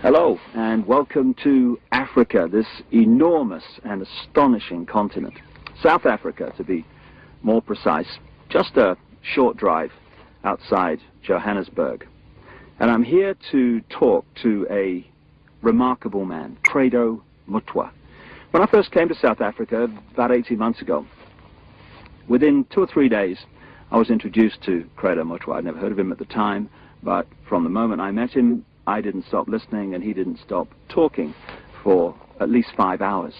Hello, and welcome to Africa, this enormous and astonishing continent. South Africa, to be more precise, just a short drive outside Johannesburg. And I'm here to talk to a remarkable man, CREDO MUTWA. When I first came to South Africa about 18 months ago, within 2 or 3 days, I was introduced to CREDO MUTWA. I'd never heard of him at the time, but from the moment I met him, I didn't stop listening and he didn't stop talking for at least 5 hours.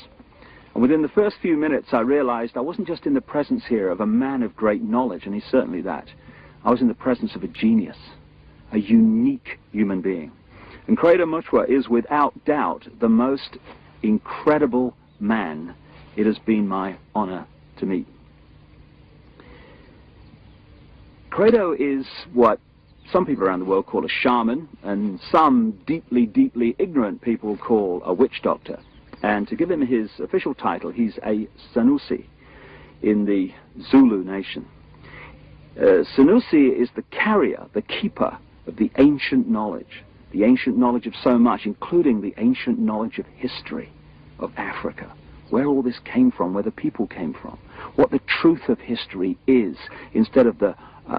And within the first few minutes I realized I wasn't just in the presence here of a man of great knowledge, and he's certainly that. I was in the presence of a genius, a unique human being. And CREDO MUTWA is without doubt the most incredible man it has been my honor to meet. CREDO is what some people around the world call a shaman, and some deeply, deeply ignorant people call a witch doctor. And to give him his official title, he's a Sanusi in the Zulu nation. Sanusi is the carrier, the keeper of the ancient knowledge of so much, including the ancient knowledge of history of Africa, where all this came from, where the people came from, what the truth of history is, instead of the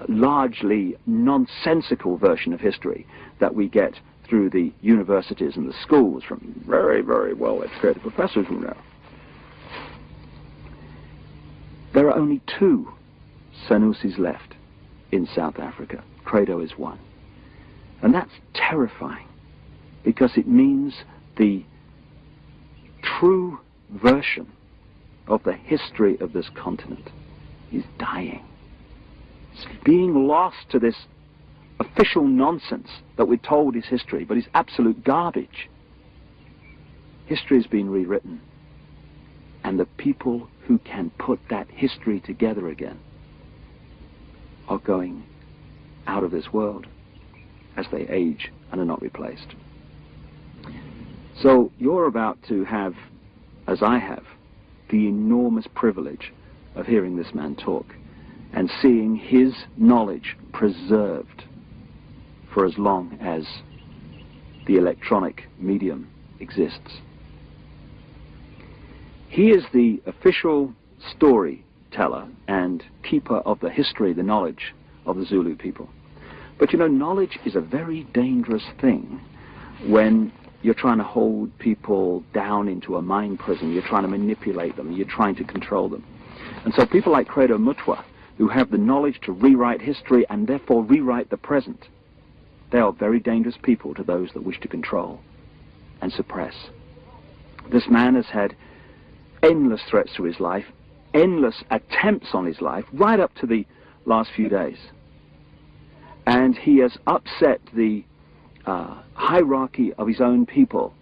largely nonsensical version of history that we get through the universities and the schools from very, very well-educated professors who know. There are only 2 Sanusis left in South Africa. CREDO is one. And that's terrifying, because it means the true version of the history of this continent is dying. It's being lost to this official nonsense that we're told is history, but is absolute garbage. History has been rewritten, and the people who can put that history together again are going out of this world as they age and are not replaced. So you're about to have, as I have, the enormous privilege of hearing this man talk and seeing his knowledge preserved for as long as the electronic medium exists. He is the official storyteller and keeper of the history, the knowledge of the Zulu people. But you know, knowledge is a very dangerous thing when you're trying to hold people down into a mind prison, you're trying to manipulate them, you're trying to control them. And so people like CREDO MUTWA, who have the knowledge to rewrite history and therefore rewrite the present, they are very dangerous people to those that wish to control and suppress. This man has had endless threats to his life, endless attempts on his life, right up to the last few days. And he has upset the hierarchy of his own people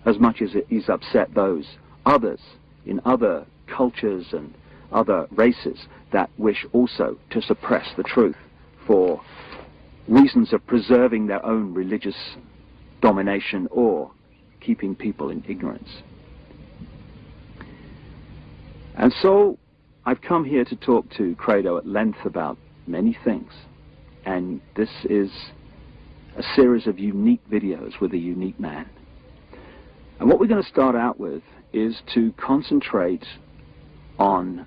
as much as he's upset those others in other cultures and other races that wish also to suppress the truth for reasons of preserving their own religious domination or keeping people in ignorance. And so I've come here to talk to CREDO at length about many things, and this is a series of unique videos with a unique man. And what we're going to start out with is to concentrate on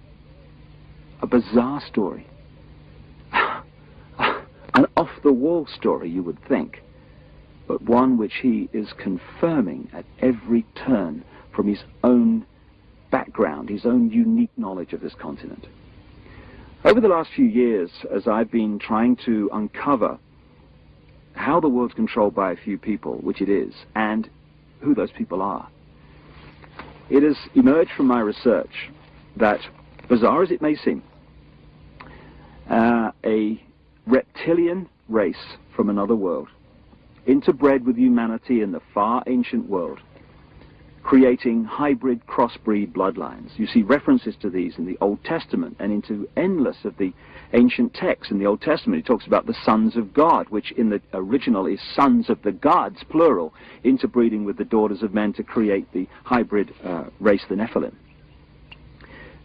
a bizarre story, an off-the-wall story, you would think, but one which he is confirming at every turn from his own background, his own unique knowledge of this continent. Over the last few years, as I've been trying to uncover how the world's controlled by a few people, which it is, and who those people are, it has emerged from my research that, bizarre as it may seem, a reptilian race from another world, interbred with humanity in the far ancient world, creating hybrid crossbreed bloodlines. You see references to these in the Old Testament and into endless of the ancient texts. In the Old Testament, it talks about the sons of God, which in the original is sons of the gods, plural, interbreeding with the daughters of men to create the hybrid race, the Nephilim.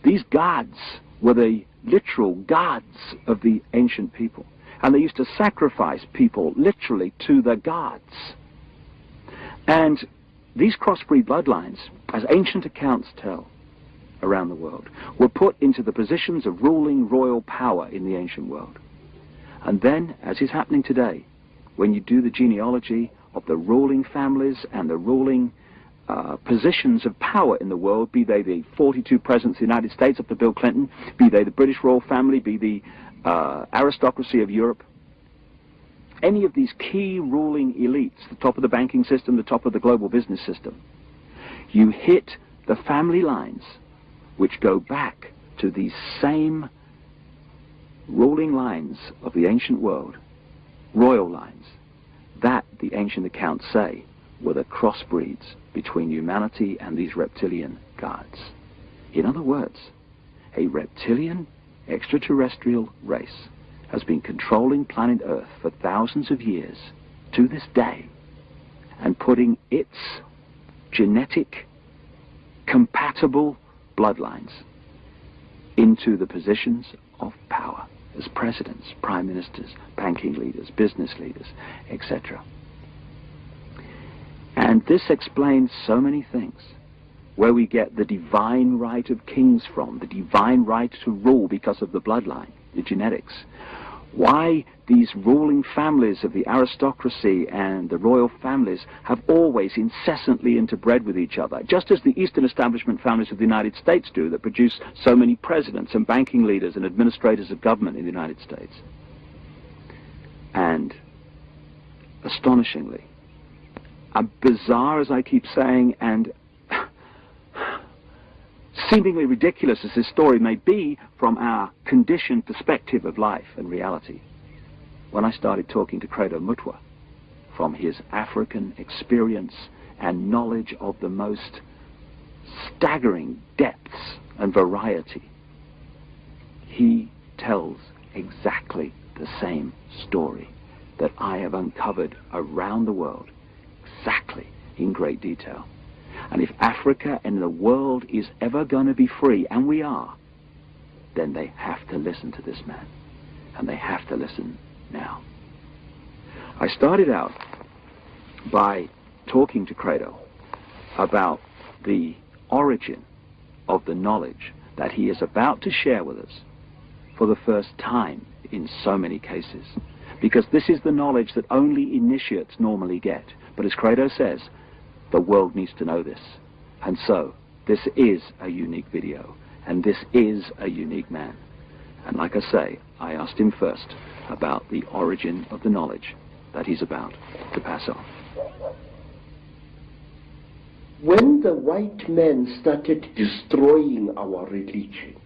These gods were the literal gods of the ancient people, and they used to sacrifice people literally to the gods. And these crossbreed bloodlines, as ancient accounts tell around the world, were put into the positions of ruling royal power in the ancient world. And then, as is happening today, when you do the genealogy of the ruling families and the ruling positions of power in the world, be they the 42 presidents of the United States up to Bill Clinton, be they the British royal family, be the aristocracy of Europe, any of these key ruling elites, the top of the banking system, the top of the global business system, you hit the family lines which go back to these same ruling lines of the ancient world, royal lines, that the ancient accounts say were the crossbreeds between humanity and these reptilian gods. In other words, a reptilian extraterrestrial race has been controlling planet Earth for thousands of years to this day and putting its genetic compatible bloodlines into the positions of power as presidents, prime ministers, banking leaders, business leaders, etc. And this explains so many things, where we get the divine right of kings from, the divine right to rule because of the bloodline, the genetics. Why these ruling families of the aristocracy and the royal families have always incessantly interbred with each other, just as the Eastern establishment families of the United States do, that produce so many presidents and banking leaders and administrators of government in the United States. And astonishingly, bizarre as I keep saying, and seemingly ridiculous as this story may be from our conditioned perspective of life and reality, when I started talking to CREDO MUTWA from his African experience and knowledge of the most staggering depths and variety, he tells exactly the same story that I have uncovered around the world, exactly in great detail. And if Africa and the world is ever going to be free, and we are, then they have to listen to this man. And they have to listen now. I started out by talking to CREDO about the origin of the knowledge that he is about to share with us for the first time in so many cases. Because this is the knowledge that only initiates normally get. But as CREDO says, the world needs to know this. And so, this is a unique video, and this is a unique man. And like I say, I asked him first about the origin of the knowledge that he's about to pass on. When the white man started destroying our religion,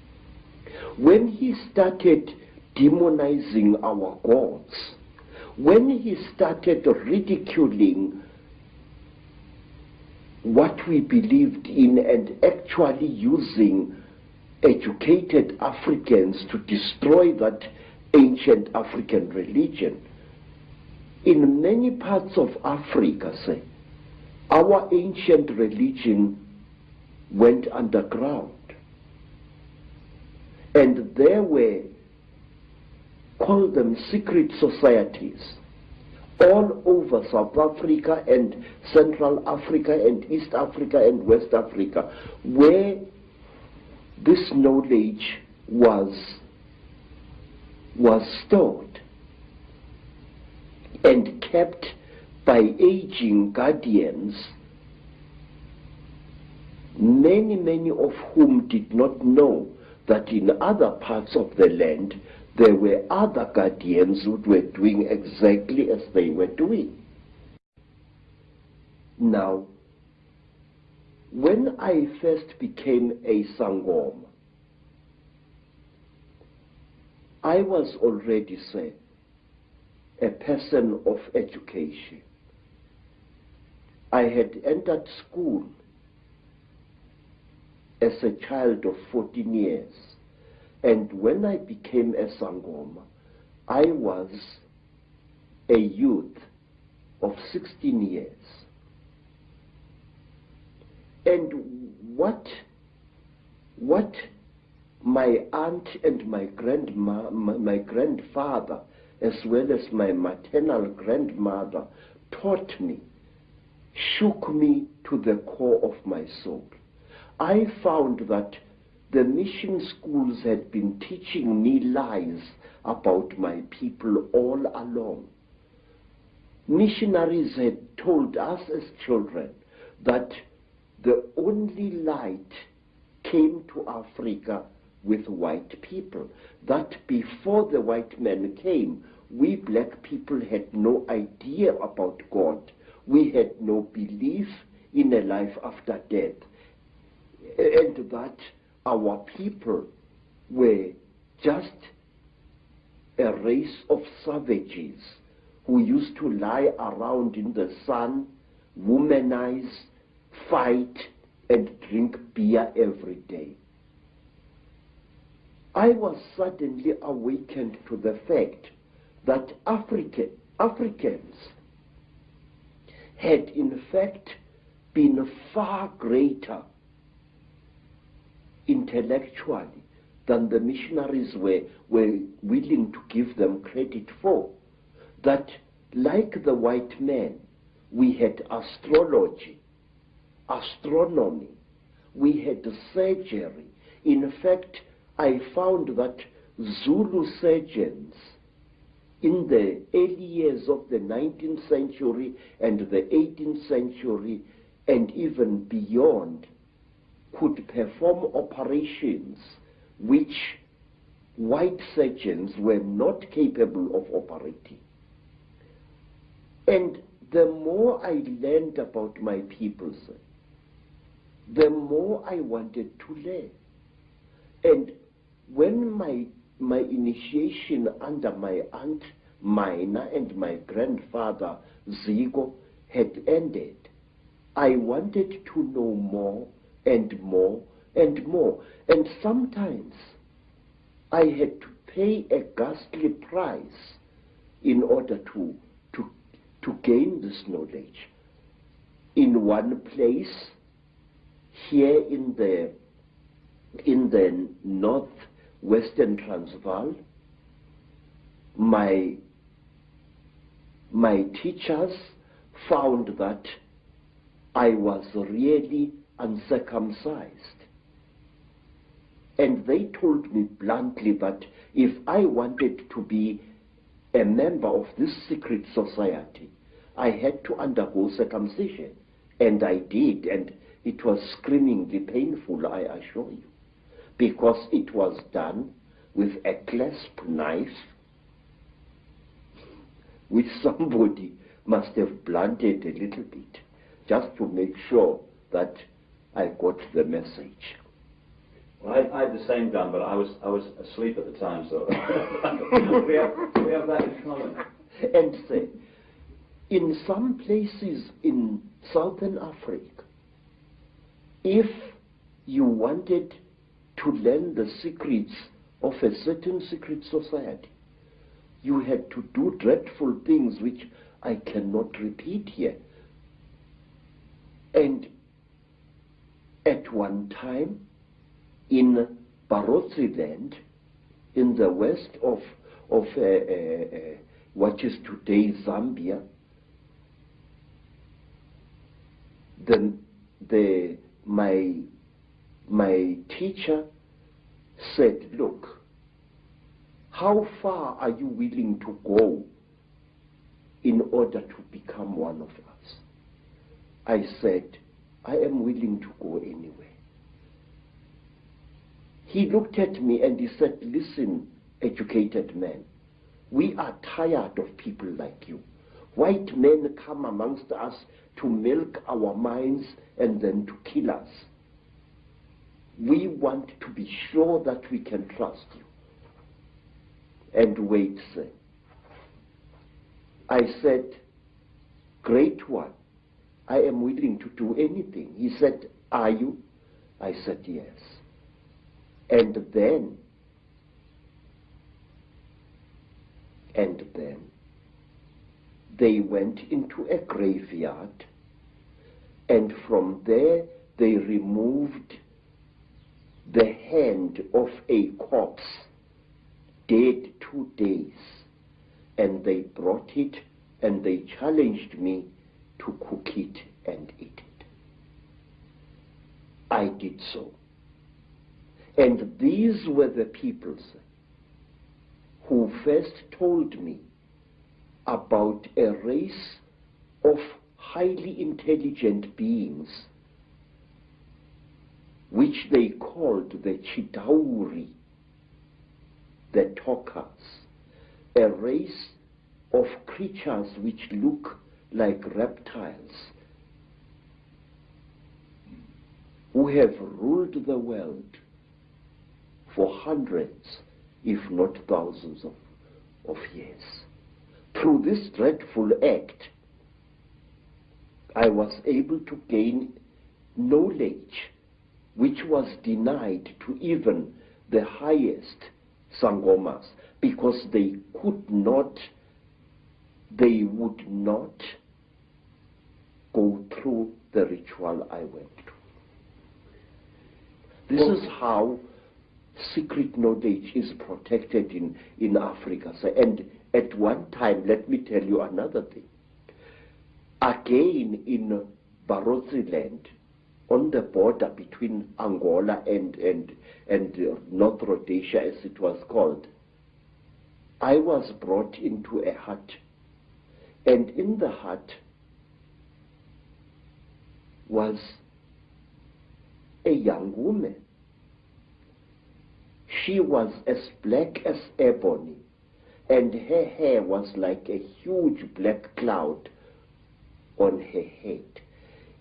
when he started demonizing our gods, when he started ridiculing what we believed in and actually using educated Africans to destroy that ancient African religion, in many parts of Africa, say, our ancient religion went underground. And there were, call them secret societies, all over South Africa and Central Africa and East Africa and West Africa, where this knowledge was stored and kept by aging guardians, many of whom did not know that in other parts of the land there were other guardians who were doing exactly as they were doing. Now, when I first became a Sangoma, I was already, say, a person of education. I had entered school as a child of 14 years. And when I became a Sangoma, I was a youth of 16 years. And what my aunt and my grandfather, as well as my maternal grandmother, taught me shook me to the core of my soul. I found that the mission schools had been teaching me lies about my people all along. Missionaries had told us as children that the only light came to Africa with white people, that before the white men came, we black people had no idea about God. We had no belief in a life after death, and that our people were just a race of savages who used to lie around in the sun, womanize, fight, and drink beer every day. I was suddenly awakened to the fact that Africans had in fact been far greater intellectually than the missionaries were willing to give them credit for. That like the white man, we had astrology, astronomy, we had surgery. In fact, I found that Zulu surgeons in the early years of the 19th century and the 18th century and even beyond could perform operations which white surgeons were not capable of operating. And the more I learned about my people, the more I wanted to learn. And when my initiation under my aunt Mina and my grandfather Zigo had ended, I wanted to know more and more and more. And sometimes I had to pay a ghastly price in order to gain this knowledge. In one place, here in the northwestern Transvaal, my teachers found that I was really uncircumcised. And they told me bluntly that if I wanted to be a member of this secret society, I had to undergo circumcision. And I did, and it was screamingly painful, I assure you, because it was done with a clasp knife, which somebody must have blunted a little bit, just to make sure that I got the message. Well, I had the same done, but I was asleep at the time, so we have that in common. And say, in some places in Southern Africa, if you wanted to learn the secrets of a certain secret society, you had to do dreadful things which I cannot repeat here. And at one time, in Barotse land, in the west of what is today Zambia, my teacher said, look, how far are you willing to go in order to become one of us? I said, I am willing to go anywhere. He looked at me and he said, listen, educated man, we are tired of people like you. White men come amongst us to milk our minds and then to kill us. We want to be sure that we can trust you. And wait, sir. I said, great one, I am willing to do anything. He said, are you? I said, yes. And then they went into a graveyard, and from there they removed the hand of a corpse, dead 2 days, and they brought it and they challenged me to cook it and eat it. I did so. And these were the peoples who first told me about a race of highly intelligent beings which they called the Chitauri, the talkers, a race of creatures which look like reptiles, who have ruled the world for hundreds, if not thousands of years. Through this dreadful act, I was able to gain knowledge which was denied to even the highest Sangomas, because they would not go through the ritual I went through. This is how secret knowledge is protected in Africa. So, and at one time, let me tell you another thing. Again, in Barotse land, on the border between Angola and North Rhodesia, as it was called, I was brought into a hut. And in the hut was a young woman. She was as black as ebony, and her hair was like a huge black cloud on her head.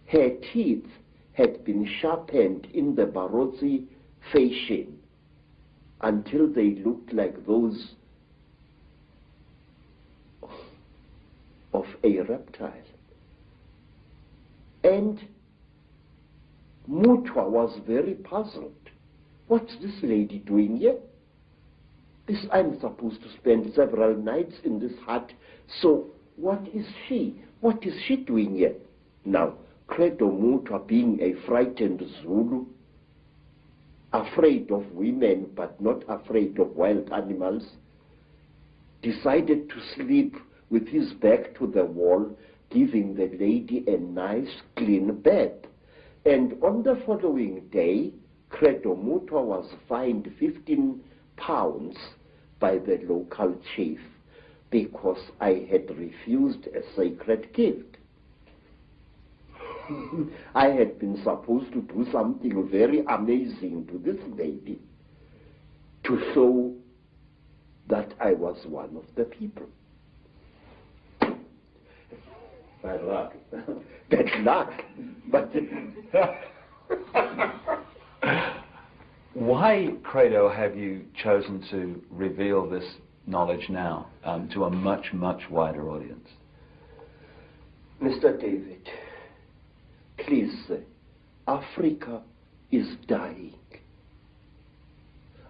Her teeth had been sharpened in the Barotse fashion until they looked like those of a reptile. And MUTWA was very puzzled. What's this lady doing here? I'm supposed to spend several nights in this hut, so what is she? What is she doing here? Now, CREDO MUTWA, being a frightened Zulu, afraid of women but not afraid of wild animals, decided to sleep with his back to the wall, giving the lady a nice clean bed. And on the following day, CREDO MUTWA was fined 15 pounds by the local chief because I had refused a sacred gift. I had been supposed to do something very amazing to this lady to show that I was one of the people. Bad luck. Bad luck. But why, CREDO, have you chosen to reveal this knowledge now to a much, much wider audience? Mr. David, please, Africa is dying.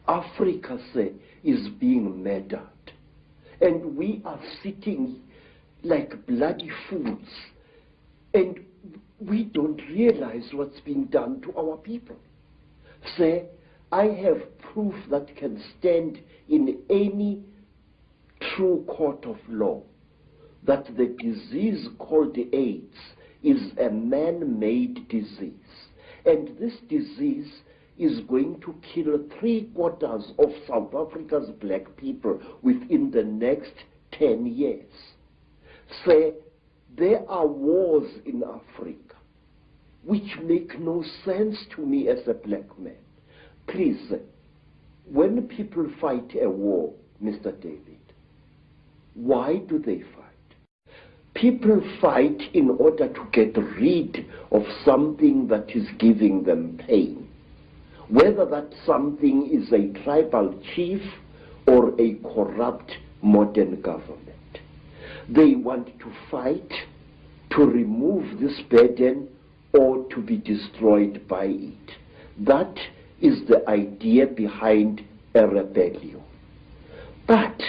Africa, is being murdered. And we are sitting like bloody fools. And we don't realize what's being done to our people. Sir, I have proof that can stand in any true court of law that the disease called AIDS is a man-made disease. And this disease is going to kill 3/4 of South Africa's black people within the next 10 years. Sir, there are wars in Africa which make no sense to me as a black man. Please, when people fight a war, Mr. David, why do they fight? People fight in order to get rid of something that is giving them pain. Whether that something is a tribal chief or a corrupt modern government. They want to fight to remove this burden or to be destroyed by it. That is the idea behind a rebellion. But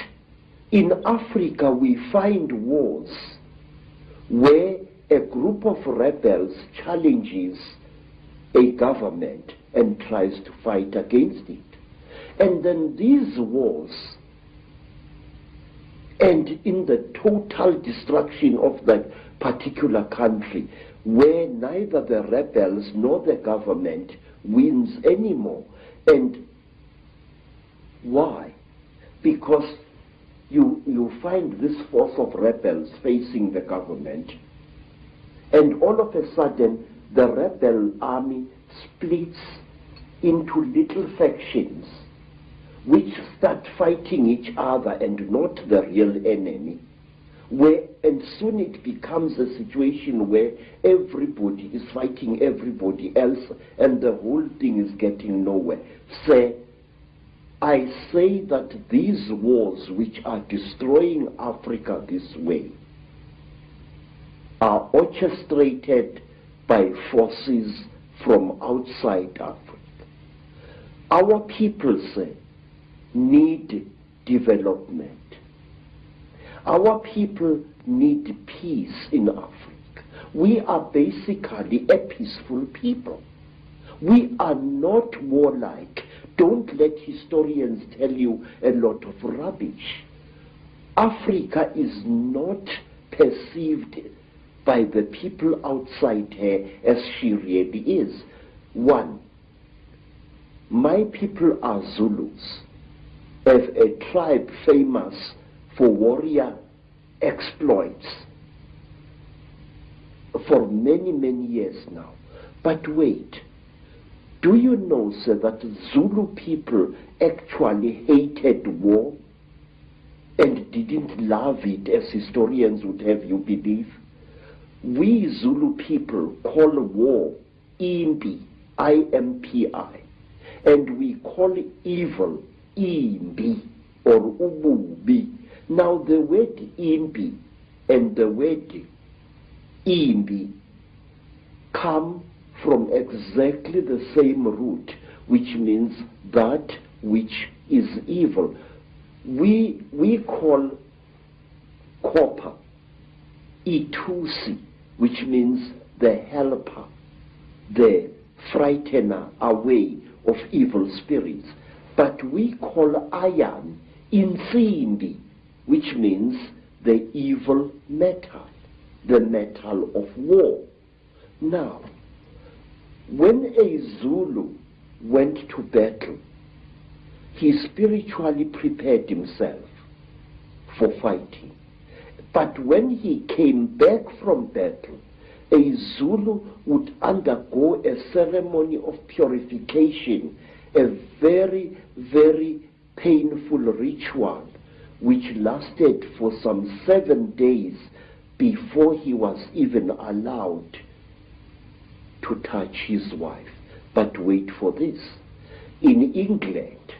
in Africa we find wars where a group of rebels challenges a government and tries to fight against it. And then these wars and in the total destruction of that particular country, where neither the rebels nor the government wins anymore. And why? Because you find this force of rebels facing the government, and all of a sudden the rebel army splits into little factions which start fighting each other and not the real enemy, and soon it becomes a situation where everybody is fighting everybody else and the whole thing is getting nowhere. I say that these wars which are destroying Africa this way are orchestrated by forces from outside Africa. Our people need development. Our people need peace in Africa. We are basically a peaceful people. We are not warlike. Don't let historians tell you a lot of rubbish. Africa is not perceived by the people outside her as she really is. One, my people are Zulus, a tribe famous for warrior exploits for many, many years now. But wait, do you know, sir, that Zulu people actually hated war and didn't love it as historians would have you believe? We Zulu people call war impi, I-M-P-I, and we call evil imbi or ububi. Now the word imbi and the word imbi come from exactly the same root, which means that which is evil. We call copper itusi, which means the helper, the frightener away of evil spirits. But we call iron insimbi, which means the evil metal, the metal of war. Now, when a Zulu went to battle, he spiritually prepared himself for fighting. But when he came back from battle, a Zulu would undergo a ceremony of purification, a very, very painful ritual, which lasted for some 7 days before he was even allowed to touch his wife. But wait for this. In England,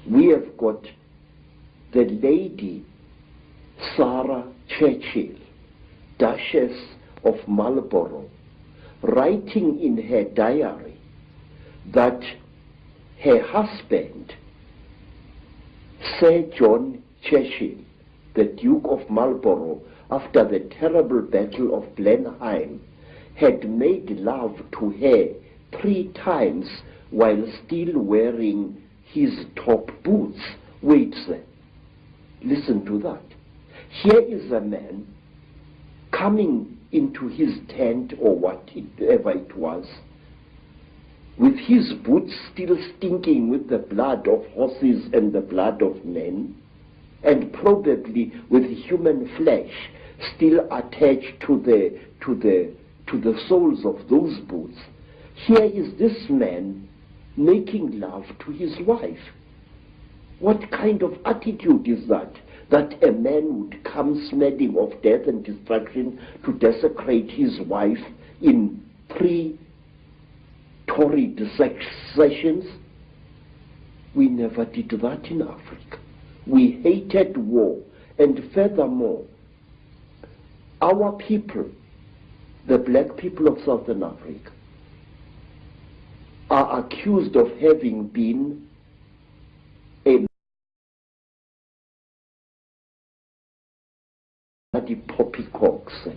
we have got the Lady Sarah Churchill, Duchess of Marlborough, writing in her diary that her husband, Sir John Churchill, the Duke of Marlborough, after the terrible Battle of Blenheim, had made love to her 3 times while still wearing his top boots. Wait, sir. Listen to that. Here is a man coming into his tent or whatever it was, with his boots still stinking with the blood of horses and the blood of men, and probably with human flesh still attached to the soles of those boots. Here is this man making love to his wife. What kind of attitude is that? That a man would come smelling of death and destruction to desecrate his wife in 3 torrid sessions? We never did that in Africa. We hated war, and furthermore, our people, the black people of Southern Africa, are accused of having been a poppycocks.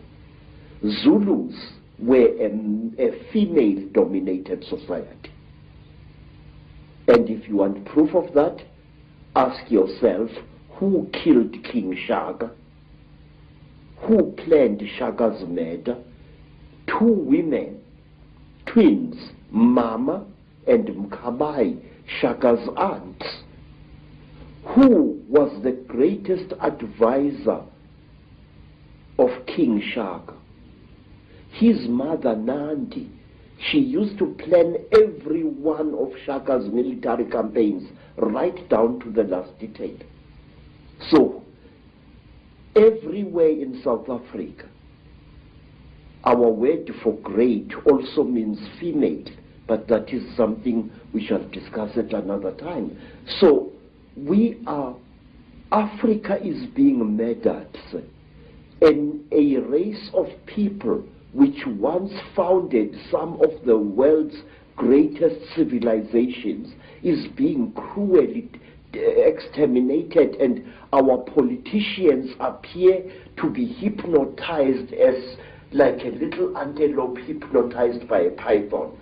Zulus were a female-dominated society. And if you want proof of that, ask yourself who killed King Shaka, who planned Shaka's murder, two women, twins, Mama and Mkabai, Shaka's aunts, who was the greatest advisor of King Shaka. His mother Nandi, she used to plan every one of Shaka's military campaigns right down to the last detail. So, everywhere in South Africa, our word for great also means female, but that is something we shall discuss at another time. So, Africa is being murdered, and a race of people which once founded some of the world's greatest civilizations is being cruelly exterminated, and our politicians appear to be hypnotized as like a little antelope hypnotized by a python.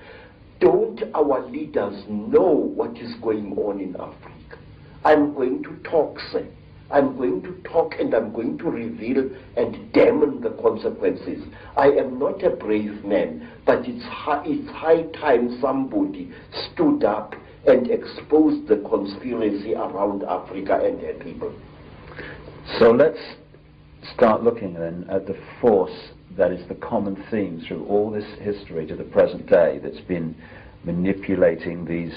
Don't our leaders know what is going on in Africa? I'm going to talk, sir. I'm going to talk, and I'm going to reveal and damn the consequences. I am not a brave man, but it's high time somebody stood up and exposed the conspiracy around Africa and her people. So let's start looking then at the force that is the common theme through all this history to the present day that's been manipulating these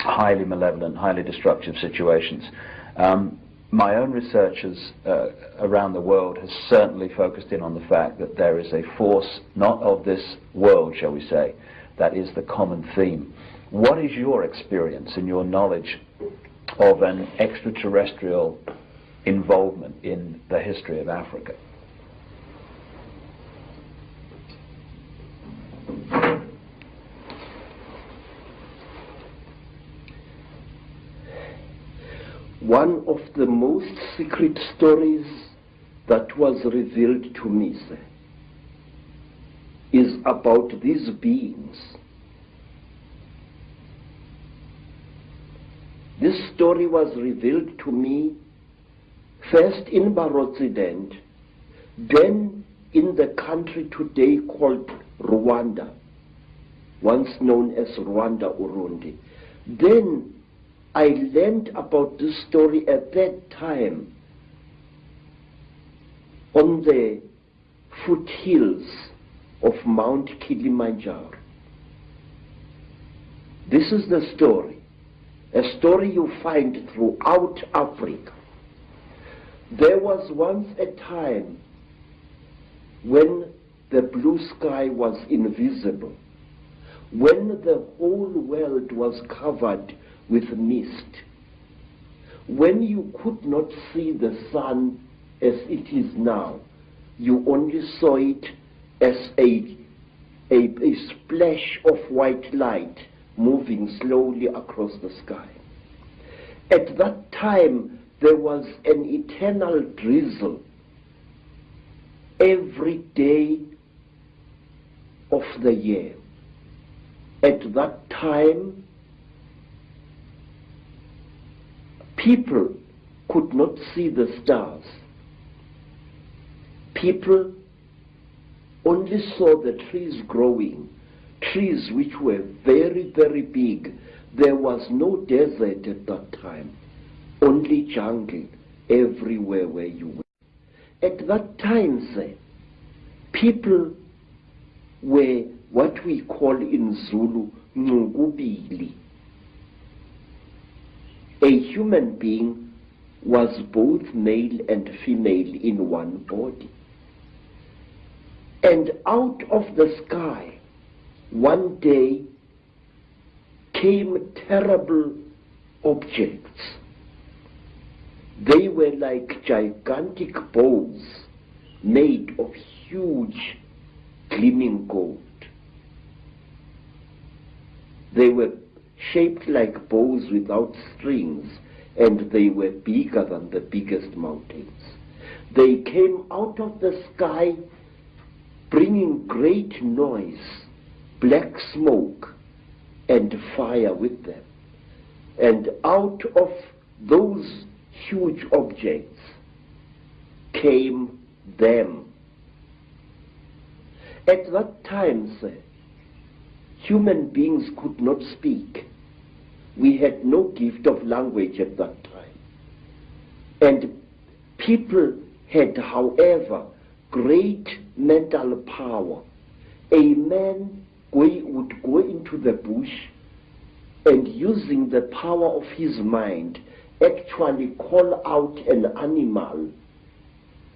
highly malevolent, highly destructive situations. My own researchers around the world has certainly focused in on the fact that there is a force, not of this world, shall we say, that is the common theme. What is your experience and your knowledge of an extraterrestrial involvement in the history of Africa? One of the most secret stories that was revealed to me, sir, is about these beings. This story was revealed to me first in Barotsident, then in the country today called Rwanda, once known as Rwanda Urundi. Then I learned about this story at that time on the foothills of Mount Kilimanjaro. This is the story, a story you find throughout Africa. There was once a time when the blue sky was invisible, when the whole world was covered with mist, when you could not see the sun as it is now, you only saw it as a splash of white light moving slowly across the sky. At that time, there was an eternal drizzle every day of the year. At that time, people could not see the stars. People only saw the trees growing, trees which were very, very big. There was no desert at that time, only jungle everywhere where you were. At that time, sir, people were what we call in Zulu, ngubili. A human being was both male and female in one body. And out of the sky, one day, came terrible objects. They were like gigantic bows made of huge gleaming gold. They were shaped like bows without strings, and they were bigger than the biggest mountains. They came out of the sky bringing great noise, black smoke, and fire with them. And out of those huge objects, came them. At that time, sir, human beings could not speak. We had no gift of language at that time. And people had, however, great mental power. A man would go into the bush and, using the power of his mind, actually call out an animal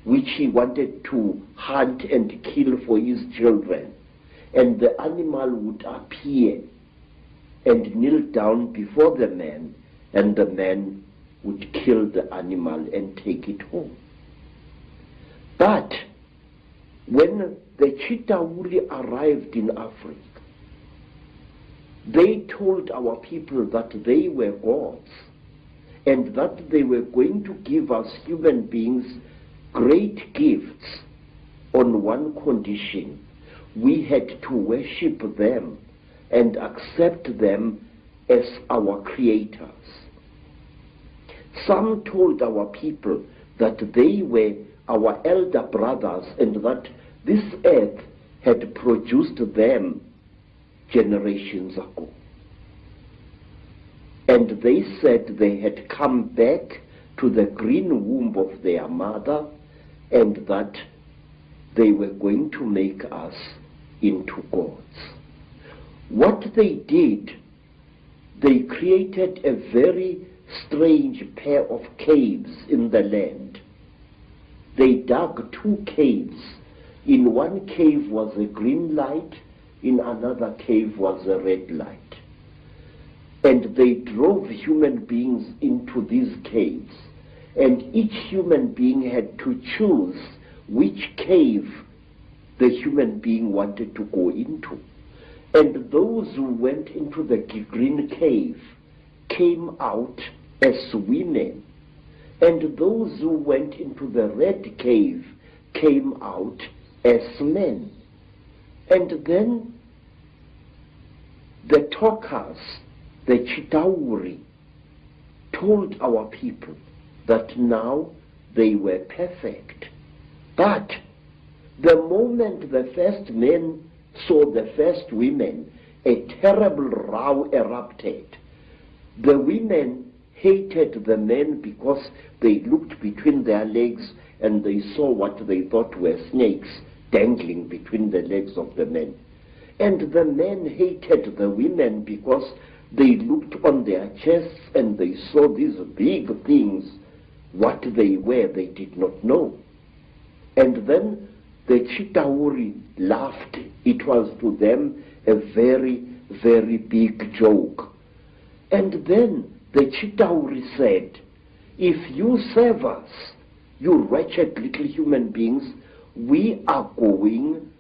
which he wanted to hunt and kill for his children. And the animal would appear and kneel down before the man, and the man would kill the animal and take it home. But when the Chitauri arrived in Africa, they told our people that they were gods and that they were going to give us human beings great gifts on one condition: we had to worship them and accept them as our creators. Some told our people that they were our elder brothers and that this earth had produced them generations ago. And they said they had come back to the green womb of their mother and that they were going to make us into gods. What they did, they created a very strange pair of caves in the land. They dug 2 caves. In one cave was a green light, in another cave was a red light. And they drove human beings into these caves. And each human being had to choose which cave the human being wanted to go into. And those who went into the green cave came out as women. And those who went into the red cave came out as men. And then the talkers, the Chitauri, told our people that now they were perfect. But the moment the first men saw the first women, a terrible row erupted. The women hated the men because they looked between their legs and they saw what they thought were snakes dangling between the legs of the men. And the men hated the women because they looked on their chests and they saw these big things. What they were, they did not know. And then the Chitauri laughed. It was to them a very, very big joke. And then the Chitauri said, if you serve us, you wretched little human beings, we are going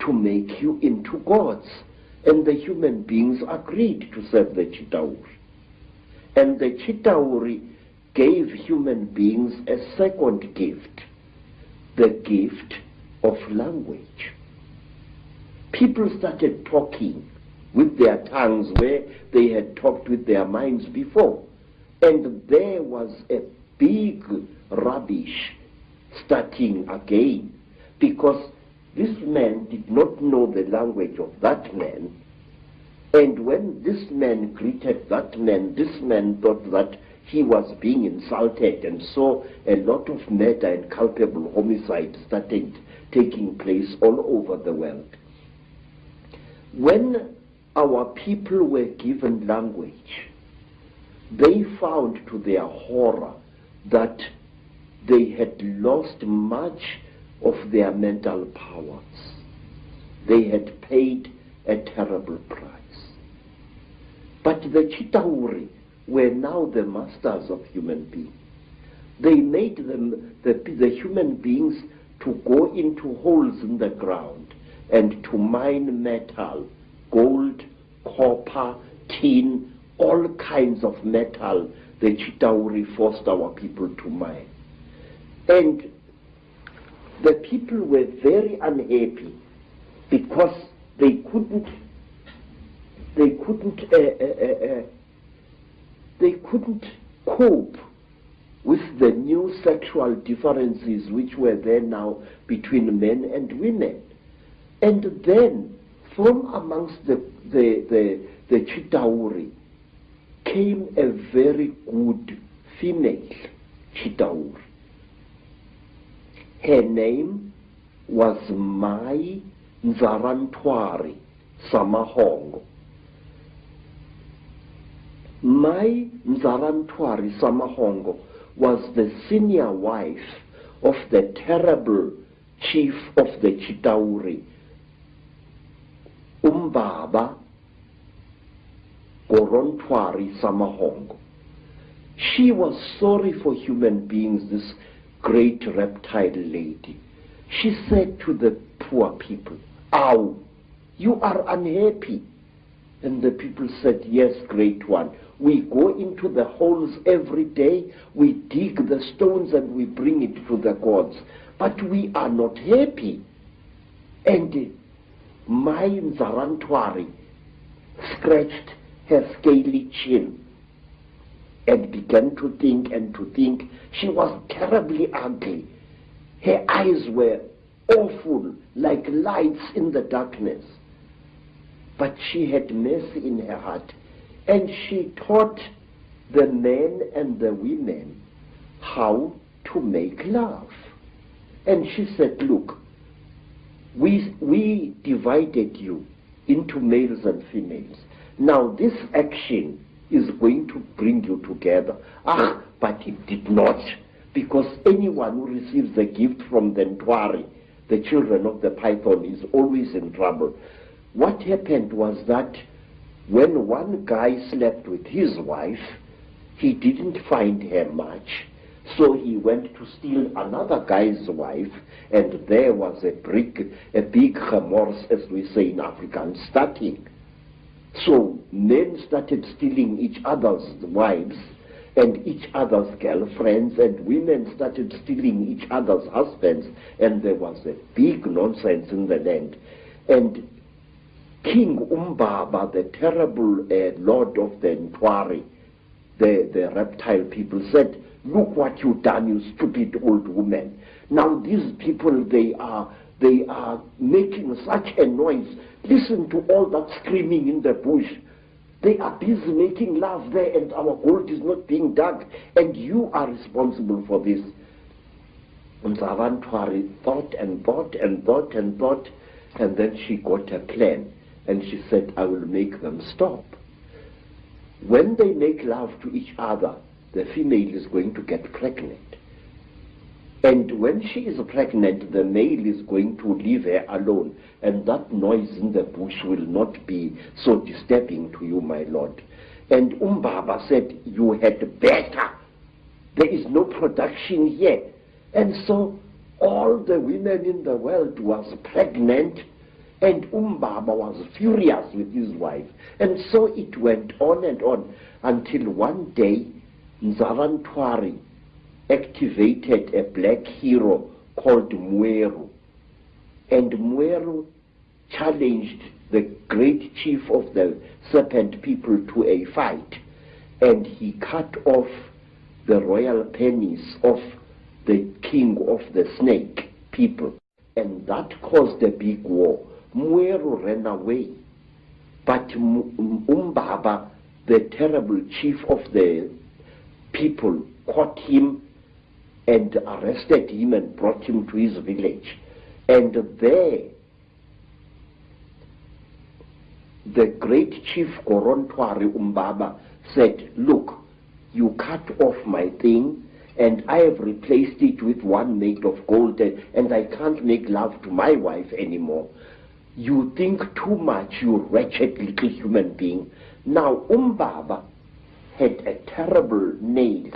to make you into gods. And the human beings agreed to serve the Chitauri. And the Chitauri gave human beings a second gift, the gift of language. People started talking with their tongues where they had talked with their minds before. And there was a big rubbish starting again, because this man did not know the language of that man. And when this man greeted that man, this man thought that he was being insulted, and so a lot of murder and culpable homicide started taking place all over the world. When our people were given language, they found to their horror that they had lost much of their mental powers. They had paid a terrible price. But the Chitauri were now the masters of human beings. They made them, the human beings, to go into holes in the ground and to mine metal, gold, copper, tin, all kinds of metal. The Chitauri forced our people to mine. And the people were very unhappy because they couldn't cope with the new sexual differences which were there now between men and women. And then from amongst the Chitauri came a very good female Chitauri. Her name was Mai Nzarantwari Samahongo. Mai Nzarantwari Samahongo was the senior wife of the terrible chief of the Chitauri, Umbaba Gorontwari Samahongo. She was sorry for human beings, this great reptile lady. She said to the poor people, "Ow, you are unhappy." And the people said, "Yes, great one. We go into the holes every day, we dig the stones and we bring it to the gods, but we are not happy." And Mai Nzarantwari scratched her scaly chin and began to think and to think. She was terribly ugly. Her eyes were awful, like lights in the darkness. But she had mercy in her heart, and she taught the men and the women how to make love. And she said, "Look, we divided you into males and females. Now this action is going to bring you together." But it did not, because anyone who receives a gift from the Ntwari, the children of the python, is always in trouble. What happened was that when one guy slept with his wife, he didn't find her much, so he went to steal another guy's wife, and there was a big remorse, as we say in Afrikaans, starting. So men started stealing each other's wives and each other's girlfriends, and women started stealing each other's husbands, and there was a big nonsense in the land. And King Umbaba, the terrible lord of the Ntwari, the reptile people, said, "Look what you've done, you stupid old woman. Now these people, they are making such a noise. Listen to all that screaming in the bush. They are busy making love there, and our gold is not being dug, and you are responsible for this." And Nzarantwari thought and thought and thought and thought, and then she got a plan. And she said, "I will make them stop. When they make love to each other, the female is going to get pregnant. And when she is pregnant, the male is going to leave her alone. And that noise in the bush will not be so disturbing to you, my lord." And Umbaba said, "You had better. There is no production here." And so all the women in the world was pregnant, and Umbaba was furious with his wife. And so it went on and on, until one day Nzarantwari activated a black hero called Mweru. And Mweru challenged the great chief of the serpent people to a fight. And he cut off the royal penis of the king of the snake people. And that caused a big war. Mweru ran away, but Umbaba, the terrible chief of the people, caught him and arrested him and brought him to his village. And there, the great chief Gorontwari Umbaba said, "Look, you cut off my thing, and I have replaced it with one made of gold, and I can't make love to my wife anymore. You think too much, you wretched little human being." Now Umbaba had a terrible nail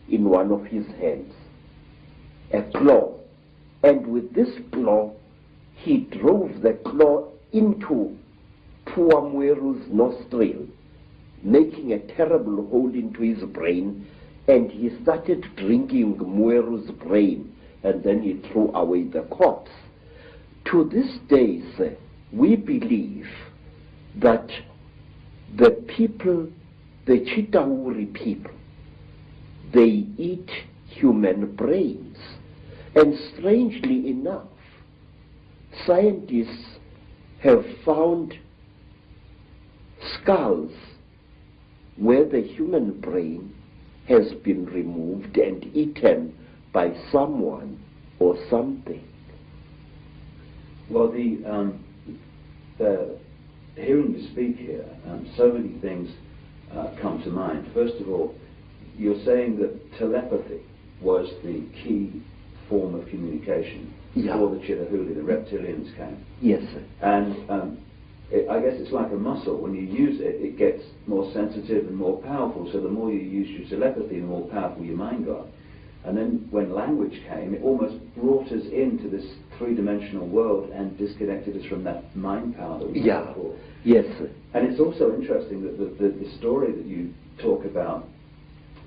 in one of his hands, a claw, and with this claw he drove the claw into poor Mweru's nostril, making a terrible hole into his brain, and he started drinking Mweru's brain, and then he threw away the corpse. To this day, sir, we believe that the people, the Chitauri people, they eat human brains. And strangely enough, scientists have found skulls where the human brain has been removed and eaten by someone or something. Well, hearing you speak here, so many things come to mind. First of all, you're saying that telepathy was the key form of communication before the Chitahuli, the reptilians came. Yes, sir. And I guess it's like a muscle. When you use it, it gets more sensitive and more powerful. So the more you use your telepathy, the more powerful your mind got. And then when language came, it almost brought us into this three-dimensional world and disconnected us from that mind power that we had before. Yes, sir. And it's also interesting that the story that you talk about,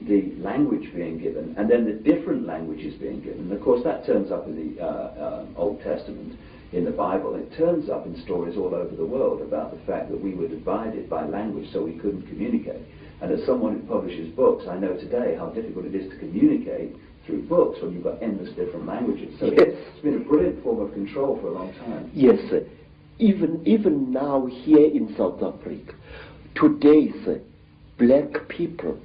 the language being given, and then the different languages being given. And of course, that turns up in the Old Testament, in the Bible. It turns up in stories all over the world about the fact that we were divided by language, so we couldn't communicate. And as someone who publishes books, I know today how difficult it is to communicate through books when you've got endless different languages. So it's been a brilliant form of control for a long time. Yes, sir. Even now here in South Africa, today, sir, black people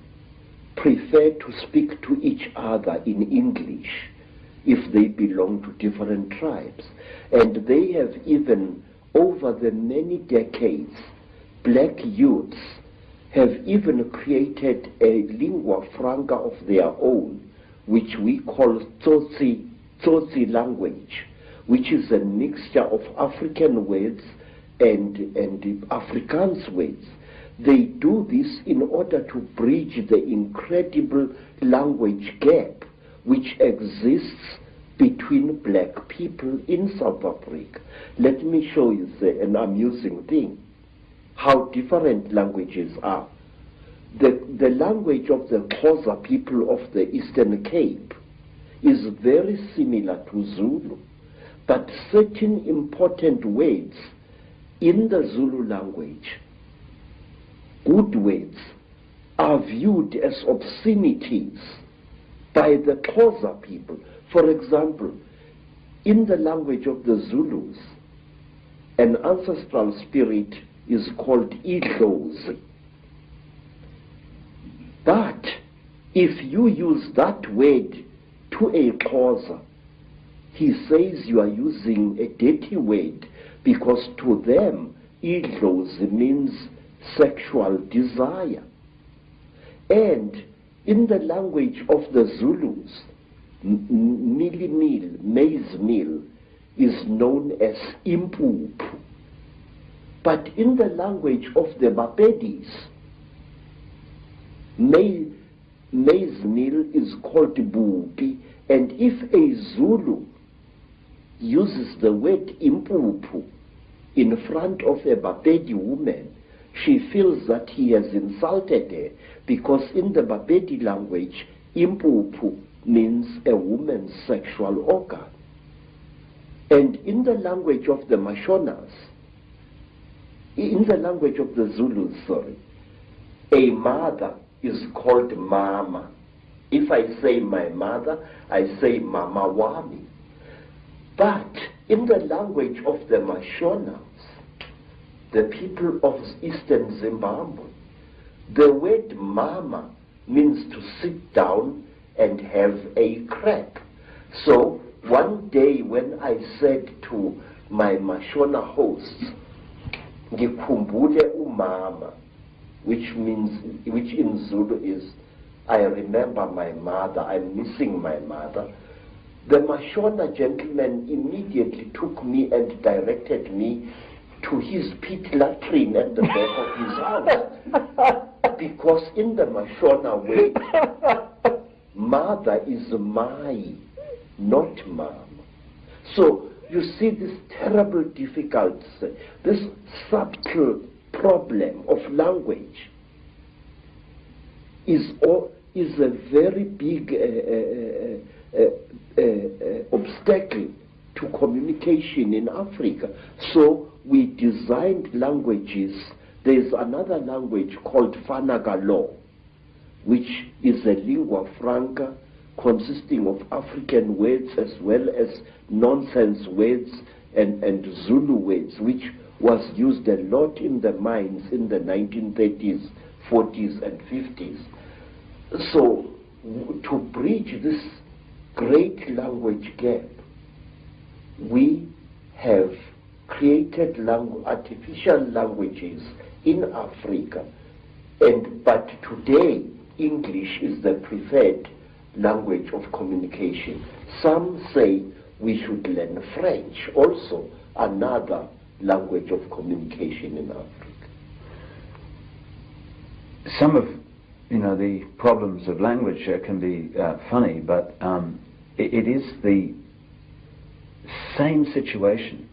prefer to speak to each other in English if they belong to different tribes. And they have even, over the many decades, black youths have even created a lingua franca of their own, which we call Tsotsi language, which is a mixture of African words and Afrikaans words. They do this in order to bridge the incredible language gap which exists between black people in South Africa. Let me show you an amusing thing, how different languages are. The language of the Xhosa people of the Eastern Cape is very similar to Zulu, but certain important words in the Zulu language, good words, are viewed as obscenities by the Xhosa people. For example, in the language of the Zulus, an ancestral spirit is called Idlozi. But if you use that word to a Xhosa, he says you are using a dirty word, because to them, Idlozi means sexual desire. And in the language of the Zulus, milimil, maize meal, is known as impupu. But in the language of the Bapedis, maize meal is called bupi, and if a Zulu uses the word impupu in front of a Bapedi woman, she feels that he has insulted her, because in the Bapedi language, impupu means a woman's sexual organ. And in the language of the Mashonas, in the language of the Zulus, a mother is called mama. If I say my mother, I say mama wami. But in the language of the Mashonas, the people of Eastern Zimbabwe, the word mama means to sit down and have a crap. So one day when I said to my Mashona hosts, ngikhumbule umama, which in Zulu is, I remember my mother, I'm missing my mother, the Mashona gentleman immediately took me and directed me to his pit latrine at the back of his house. Because in the Mashona way, mother is mai, not mom. So you see this terrible difficulty, this subtle problem of language is a very big obstacle to communication in Africa. So we designed languages. There's another language called Fanagalo, which is a lingua franca consisting of African words as well as nonsense words and Zulu words, which was used a lot in the mines in the 1930s, 40s, and 50s. So, to bridge this great language gap, we have created artificial languages in Africa, but today English is the preferred language of communication. Some say we should learn French, also another language of communication in Africa. Some of the problems of language can be funny, but it is the same situation,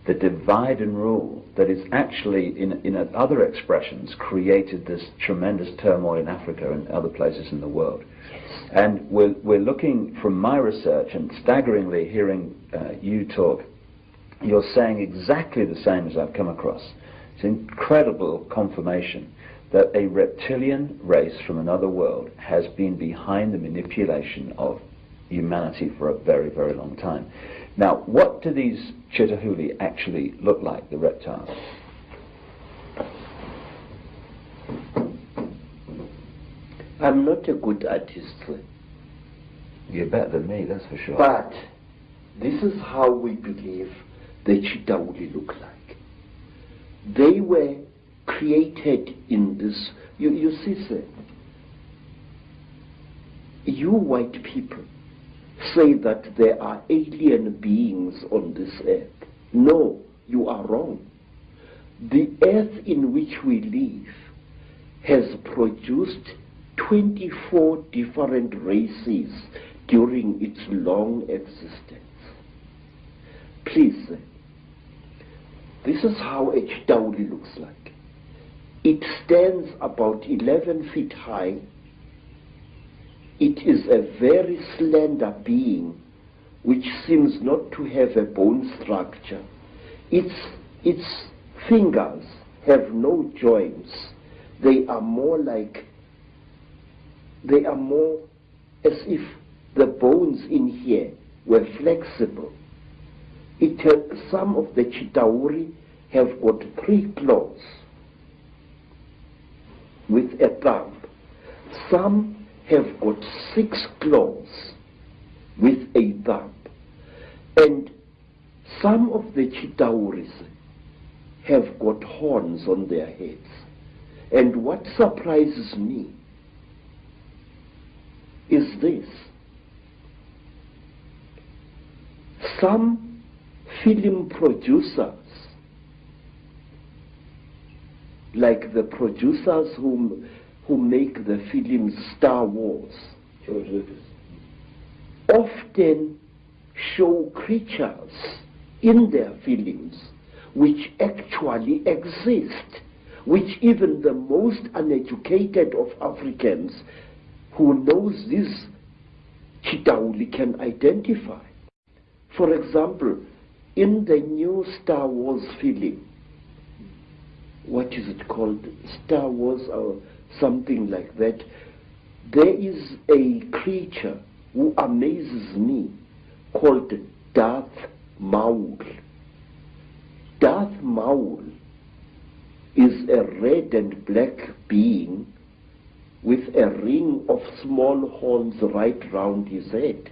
the divide and rule, that is actually, in other expressions, created this tremendous turmoil in Africa and other places in the world. Yes. And we're looking, from my research, and staggeringly hearing you talk, you're saying exactly the same as I've come across. It's incredible confirmation that a reptilian race from another world has been behind the manipulation of humanity for a very, very long time. Now, what do these Chitahuli actually look like, the reptiles? I'm not a good artist. You're better than me, that's for sure. But this is how we believe the Chitahuli look like. They were created in this. You see, sir, you white people say that there are alien beings on this earth. No, you are wrong. The earth in which we live has produced 24 different races during its long existence. Please, this is how a Chitahuli looks like. It stands about 11 feet high. It is a very slender being which seems not to have a bone structure. Its fingers have no joints. They are more as if the bones in here were flexible. Some of the Chitauri have got 3 claws with a thumb. Some have got 6 claws with a thumb. And some of the Chitauris have got horns on their heads. And what surprises me is this. Some film producers, like the producers who make the film Star Wars, often show creatures in their films which actually exist, which even the most uneducated of Africans who knows this Chitauli can identify. For example, in the new Star Wars film, what is it called? Star Wars or something like that. There is a creature who amazes me called Darth Maul. Darth Maul is a red and black being with a ring of small horns right round his head.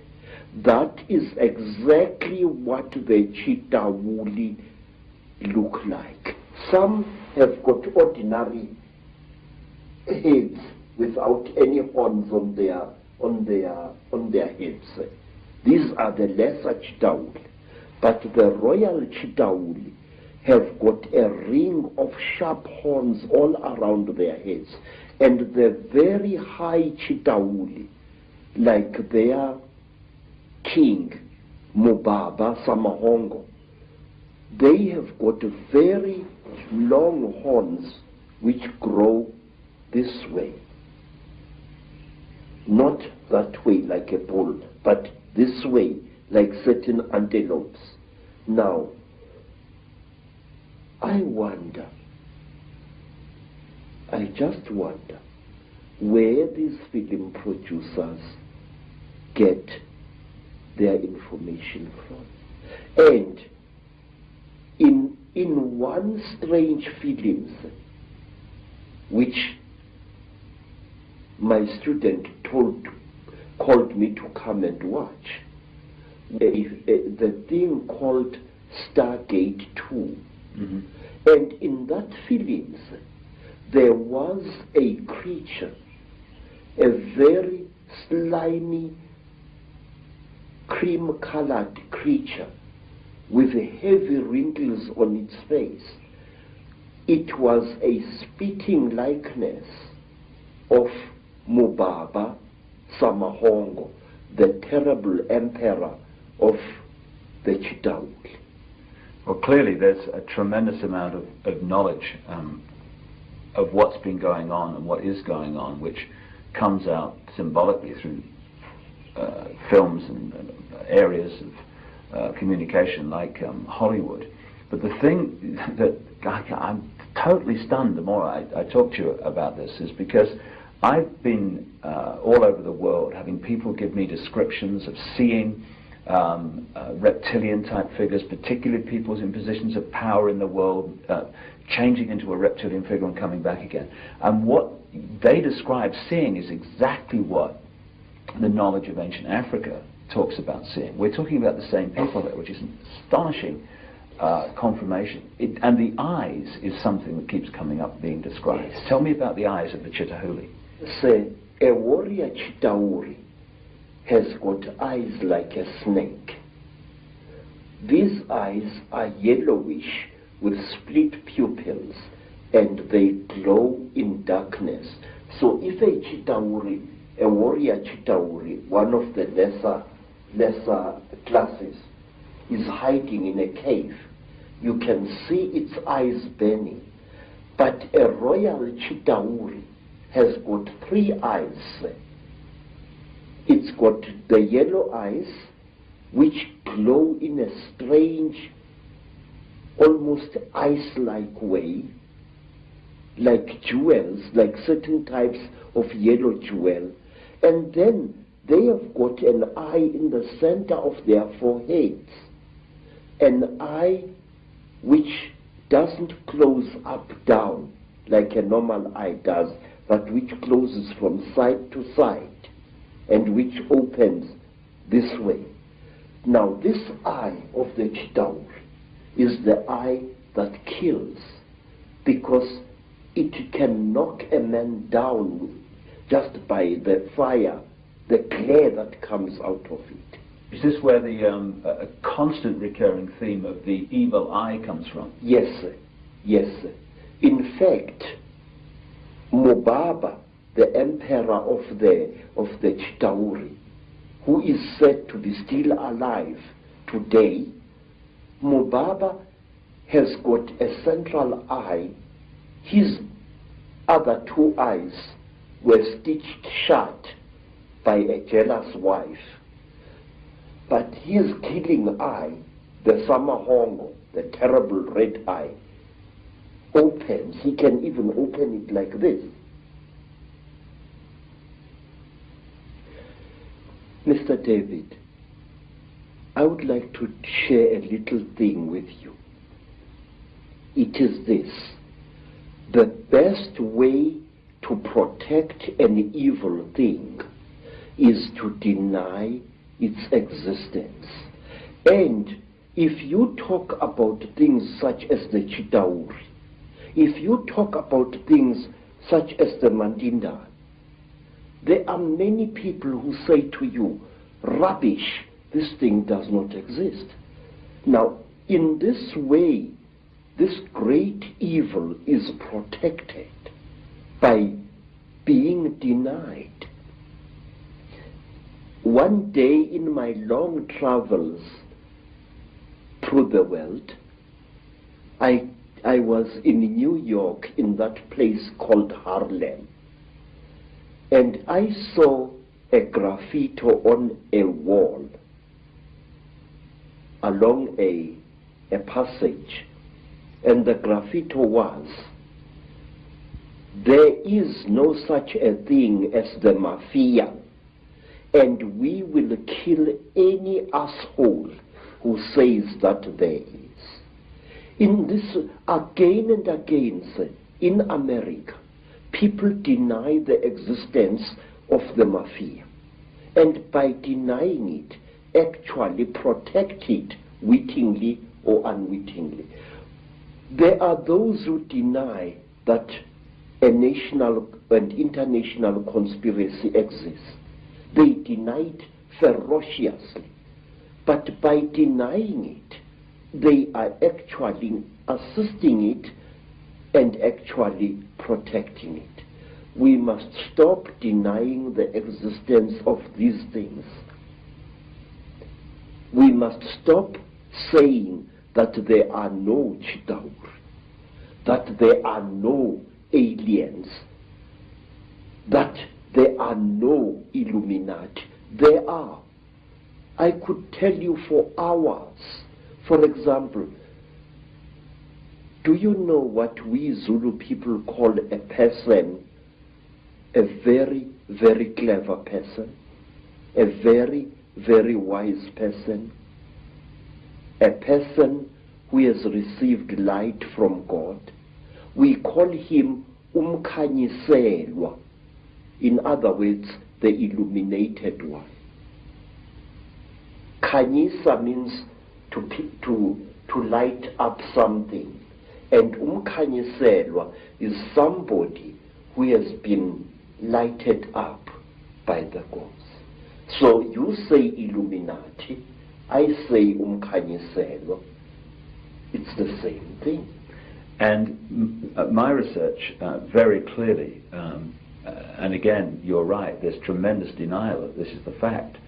That is exactly what the Chitahuli look like. Some have got ordinary heads without any horns on their heads. These are the lesser Chitauli. But the royal Chitauli have got a ring of sharp horns all around their heads. And the very high Chitauli, like their king, Mubaba Samahongo, they have got very long horns which grow this way. Not that way like a bull, but this way like certain antelopes. Now, I just wonder, where these film producers get their information from. And in one strange films, which my student called me to come and watch, the thing called Stargate 2. Mm-hmm. And in that films, there was a creature, a very slimy, cream-colored creature with heavy wrinkles on its face. It was a spitting likeness of Mubaba Samahongo, the terrible emperor of the Chitauri. Well, clearly there's a tremendous amount of knowledge of what's been going on and what is going on, which comes out symbolically through films and areas of communication like Hollywood. But the thing that I'm totally stunned the more I talk to you about this is because I've been all over the world having people give me descriptions of seeing reptilian type figures, particularly people in positions of power in the world, changing into a reptilian figure and coming back again. And what they describe seeing is exactly what the knowledge of ancient Africa talks about seeing. We're talking about the same people there, which is an astonishing confirmation. And the eyes is something that keeps coming up being described. Yes. Tell me about the eyes of the Chitahuli. Say, a warrior Chitauri has got eyes like a snake. These eyes are yellowish with split pupils and they glow in darkness. So if a Chitauri, a warrior Chitauri, one of the lesser classes, is hiding in a cave, you can see its eyes burning. But a royal Chitauri has got 3 eyes. It's got the yellow eyes, which glow in a strange, almost ice-like way, like jewels, like certain types of yellow jewel. And then they have got an eye in the center of their foreheads, an eye which doesn't close up down like a normal eye does, but which closes from side to side and which opens this way. Now this eye of the Chitauri is the eye that kills, because it can knock a man down just by the fire, the glare that comes out of it. Is this where the a constant recurring theme of the evil eye comes from? Yes, sir. Yes, sir. In fact, Mubaba, the emperor of the Chitauri, who is said to be still alive today, Mubaba has got a central eye. His other 2 eyes were stitched shut by a jealous wife. But his killing eye, the Samahongo, the terrible red eye, opens. He can even open it like this. Mr. David, I would like to share a little thing with you. It is this: the best way to protect an evil thing is to deny its existence. And if you talk about things such as the Chitauri, if you talk about things such as the Mandinda, there are many people who say to you, rubbish, this thing does not exist. Now, in this way, this great evil is protected by being denied. One day in my long travels through the world, I was in New York, in that place called Harlem, and I saw a graffiti on a wall along a passage, and the graffiti was, there is no such a thing as the mafia, and we will kill any asshole who says that there is. In this, again and again, sir, in America, people deny the existence of the mafia, and by denying it, actually protect it wittingly or unwittingly. There are those who deny that a national and international conspiracy exists. They deny it ferociously, but by denying it, they are actually assisting it and actually protecting it. We must stop denying the existence of these things. We must stop saying that there are no Chitauri, that there are no aliens, that there are no Illuminati. There are. I could tell you for hours. For example, do you know what we Zulu people call a person, a very, very clever person, a very, very wise person, a person who has received light from God? We call him Umkhanyiselwa. In other words, the illuminated one. Khanyisa means to light up something, and Umkhanyiselwa is somebody who has been lighted up by the gods. So you say Illuminati, I say Umkhanyiselwa. It's the same thing. And my research very clearly, and again, you're right, there's tremendous denial. This is the fact.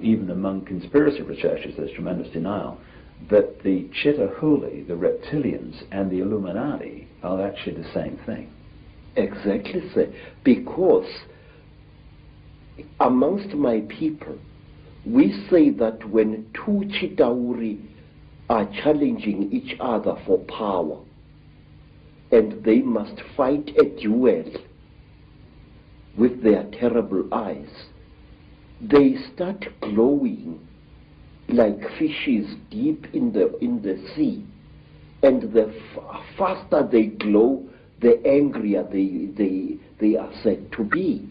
Even among conspiracy researchers, there's tremendous denial that the Chitahuli, the reptilians, and the Illuminati are actually the same thing. Exactly, sir. Because amongst my people, we say that when two Chitauri are challenging each other for power, and they must fight a duel with their terrible eyes, they start glowing like fishes deep in the sea, and the faster they glow, the angrier they are said to be.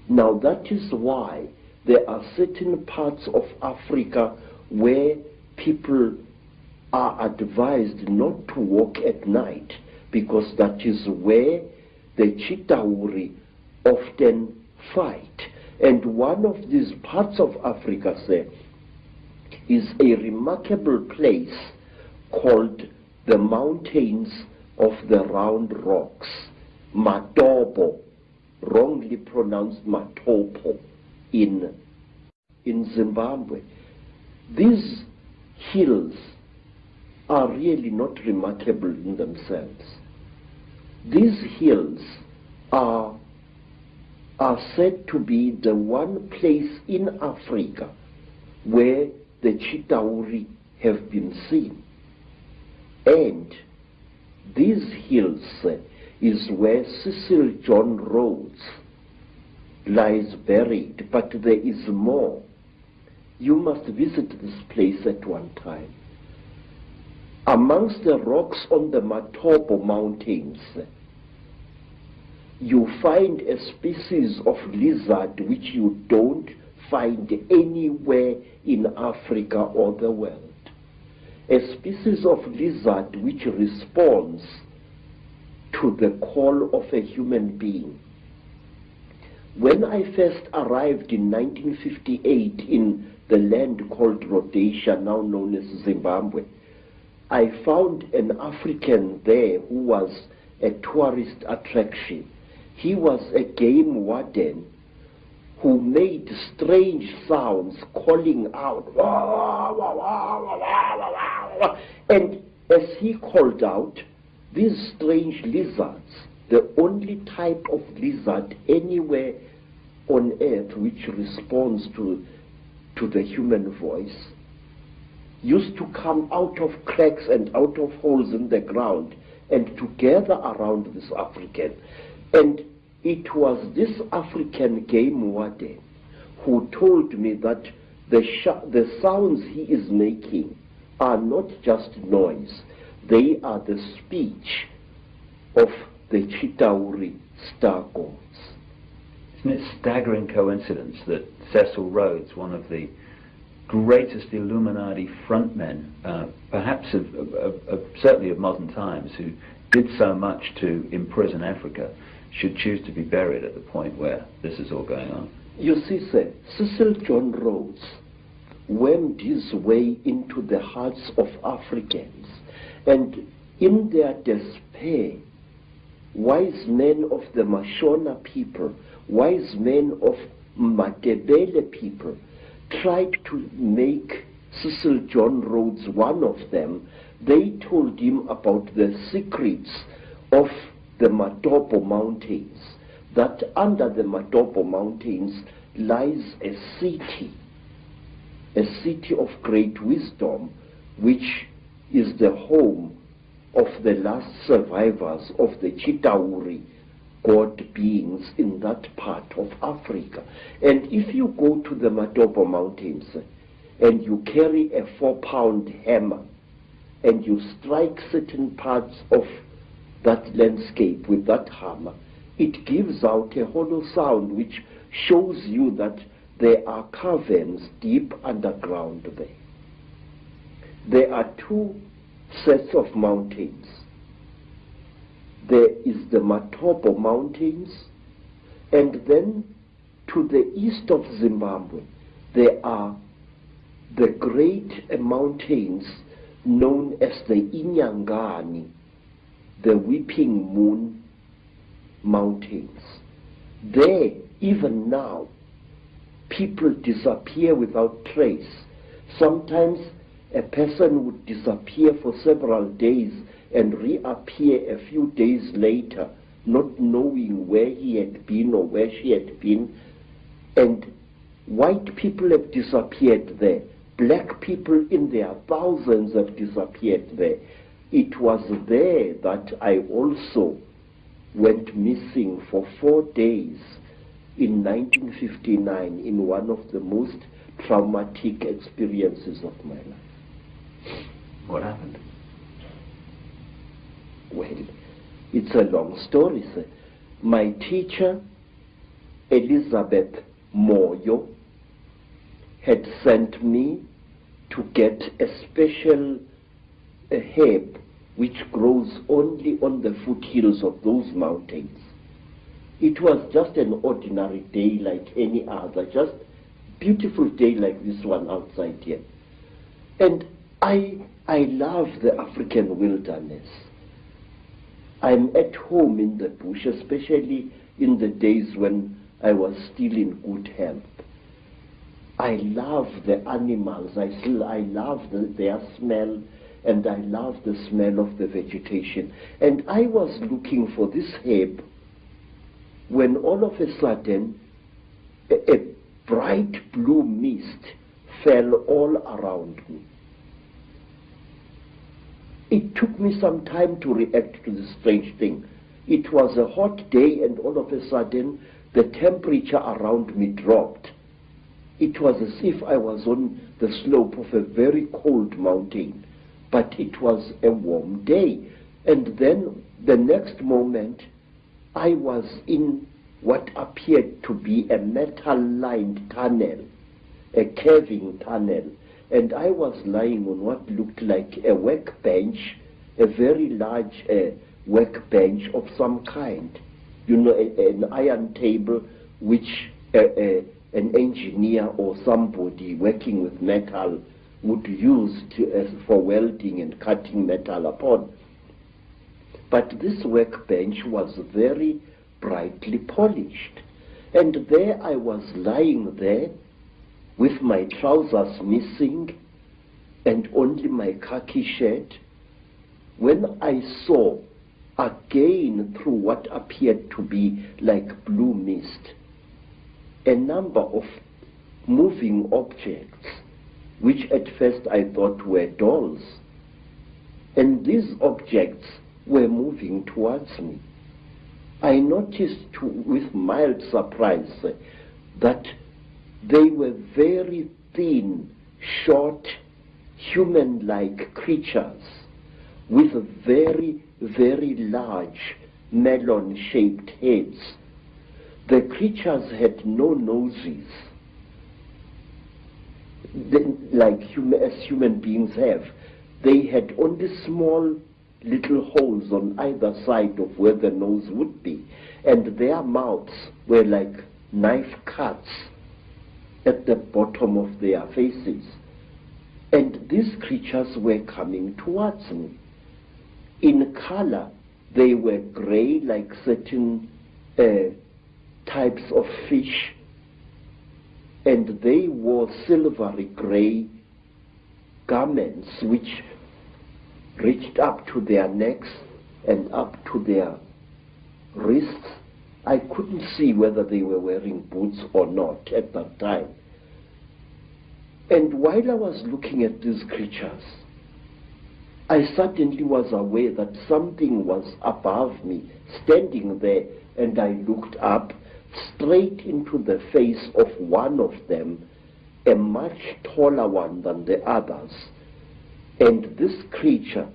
Now that is why there are certain parts of Africa where people are advised not to walk at night, because that is where the Chitauri often fight. And one of these parts of Africa, sir, is a remarkable place called the Mountains of the Round Rocks, Matopo, wrongly pronounced Matopo, in Zimbabwe. These hills are really not remarkable in themselves. These hills are said to be the one place in Africa where the Chitauri have been seen. And these hills is where Cecil John Rhodes lies buried, but there is more. You must visit this place at one time. Amongst the rocks on the Matopo Mountains, you find a species of lizard which you don't find anywhere in Africa or the world. A species of lizard which responds to the call of a human being. When I first arrived in 1958 in the land called Rhodesia, now known as Zimbabwe, I found an African there who was a tourist attraction. He was a game warden who made strange sounds, calling out, and as he called out, these strange lizards, the only type of lizard anywhere on earth which responds to the human voice, used to come out of cracks and out of holes in the ground and to gather around this African. And it was this African game warden who told me that the sounds he is making are not just noise, they are the speech of the Chitauri star gods. Isn't it a staggering coincidence that Cecil Rhodes, one of the greatest Illuminati frontmen, perhaps certainly of modern times, who did so much to imprison Africa, should choose to be buried at the point where this is all going on? You see, sir, Cecil John Rhodes wormed his way into the hearts of Africans, and in their despair, wise men of the Mashona people, wise men of Matebele people, tried to make Cecil John Rhodes one of them. They told him about the secrets of the Matopo Mountains, that under the Matopo Mountains lies a city of great wisdom, which is the home of the last survivors of the Chitauri god beings in that part of Africa. And if you go to the Matopo Mountains and you carry a 4-pound hammer and you strike certain parts of that landscape with that hammer, it gives out a hollow sound which shows you that there are caverns deep underground there. There are two sets of mountains. There is the Matopo Mountains, and then to the east of Zimbabwe there are the great mountains known as the Inyangani, the Weeping Moon Mountains. There, even now, people disappear without trace. Sometimes a person would disappear for several days and reappear a few days later, not knowing where he had been or where she had been. And white people have disappeared there. Black people in their thousands have disappeared there. It was there that I also went missing for 4 days in 1959 in one of the most traumatic experiences of my life. What happened? Well, it's a long story, sir. My teacher, Elizabeth Moyo, had sent me to get a special herb which grows only on the foothills of those mountains. It was just an ordinary day like any other, just beautiful day like this one outside here. And I love the African wilderness. I'm at home in the bush, especially in the days when I was still in good health. I love the animals. I love their smell, and I love the smell of the vegetation. And I was looking for this herb when all of a sudden a bright blue mist fell all around me. It took me some time to react to this strange thing. It was a hot day, and all of a sudden the temperature around me dropped. It was as if I was on the slope of a very cold mountain, but it was a warm day. And then the next moment I was in what appeared to be a metal-lined tunnel, a caving tunnel, and I was lying on what looked like a workbench, a very large workbench of some kind. You know, an iron table which an engineer or somebody working with metal would use for welding and cutting metal upon. But this workbench was very brightly polished. And there I was lying there with my trousers missing and only my khaki shirt, when I saw again through what appeared to be like blue mist a number of moving objects, which at first I thought were dolls. And these objects were moving towards me. I noticed with mild surprise that they were very thin, short, human-like creatures with very, very large melon-shaped heads. The creatures had no noses, like as human beings have. They had only small little holes on either side of where the nose would be, and their mouths were like knife cuts at the bottom of their faces. And these creatures were coming towards me. In color, they were gray, like certain types of fish, and they wore silvery gray garments which reached up to their necks and up to their wrists. I couldn't see whether they were wearing boots or not at that time. And while I was looking at these creatures, I suddenly was aware that something was above me, standing there, and I looked up straight into the face of one of them, a much taller one than the others. And this creature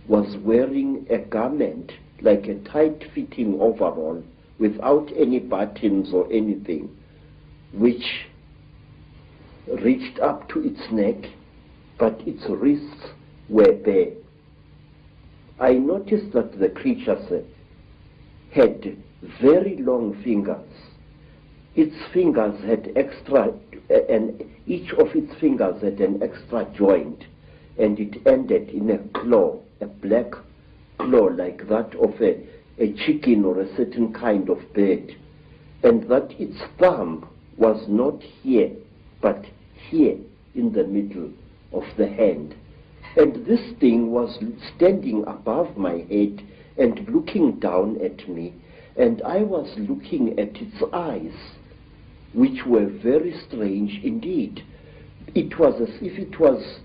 was wearing a garment like a tight-fitting overall without any buttons or anything, which reached up to its neck, but its wrists were bare. I noticed that the creatures had very long fingers. Its fingers had extra, and each of its fingers had an extra joint, and it ended in a claw, a black claw like that of a chicken or a certain kind of bird, and that its thumb was not here, but here in the middle of the hand. And this thing was standing above my head and looking down at me, and I was looking at its eyes, which were very strange indeed. It was as if it was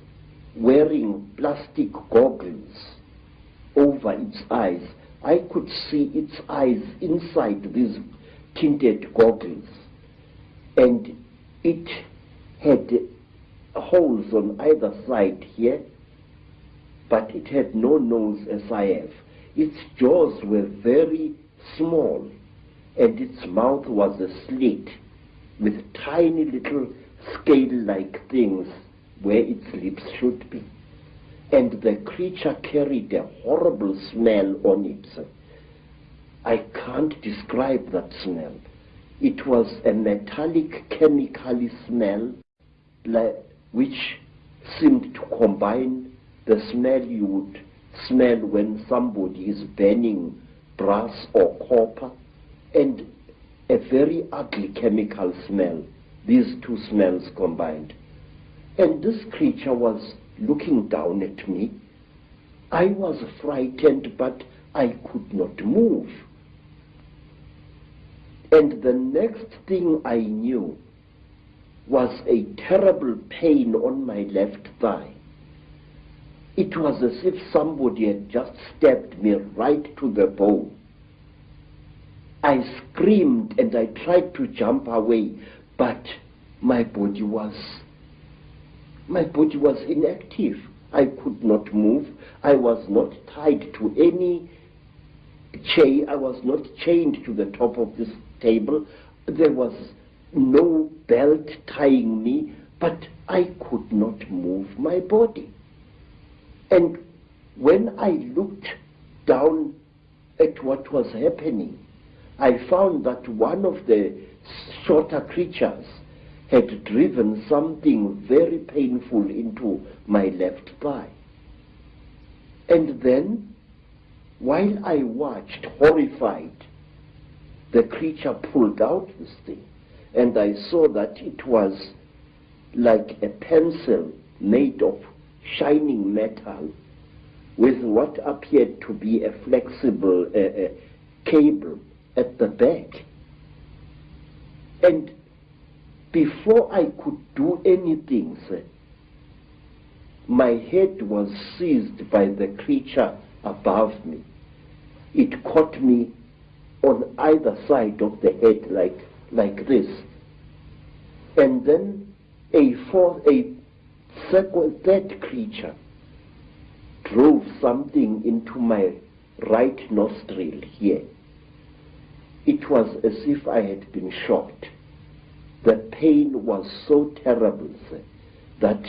wearing plastic goggles over its eyes. I could see its eyes inside these tinted goggles, and it had holes on either side here, but it had no nose as I have. Its jaws were very small, and its mouth was a slit with tiny little scale-like things where its lips should be. And the creature carried a horrible smell on it. I can't describe that smell. It was a metallic, chemically smell, which seemed to combine the smell you would smell when somebody is burning brass or copper, and a very ugly chemical smell, these two smells combined. And this creature was looking down at me. I was frightened, but I could not move. And the next thing I knew was a terrible pain on my left thigh. It was as if somebody had just stabbed me right to the bone. I screamed and I tried to jump away, but my body was inactive. I could not move. I was not tied to any chain. I was not chained to the top of this table. There was no belt tying me, but I could not move my body. And when I looked down at what was happening, I found that one of the shorter creatures had driven something very painful into my left thigh. And then, while I watched, horrified, the creature pulled out this thing, and I saw that it was like a pencil made of shining metal with what appeared to be a flexible cable at the back. And before I could do anything, my head was seized by the creature above me, it caught me on either side of the head like this. And then a third creature drove something into my right nostril here. It was as if I had been shot. The pain was so terrible, sir, that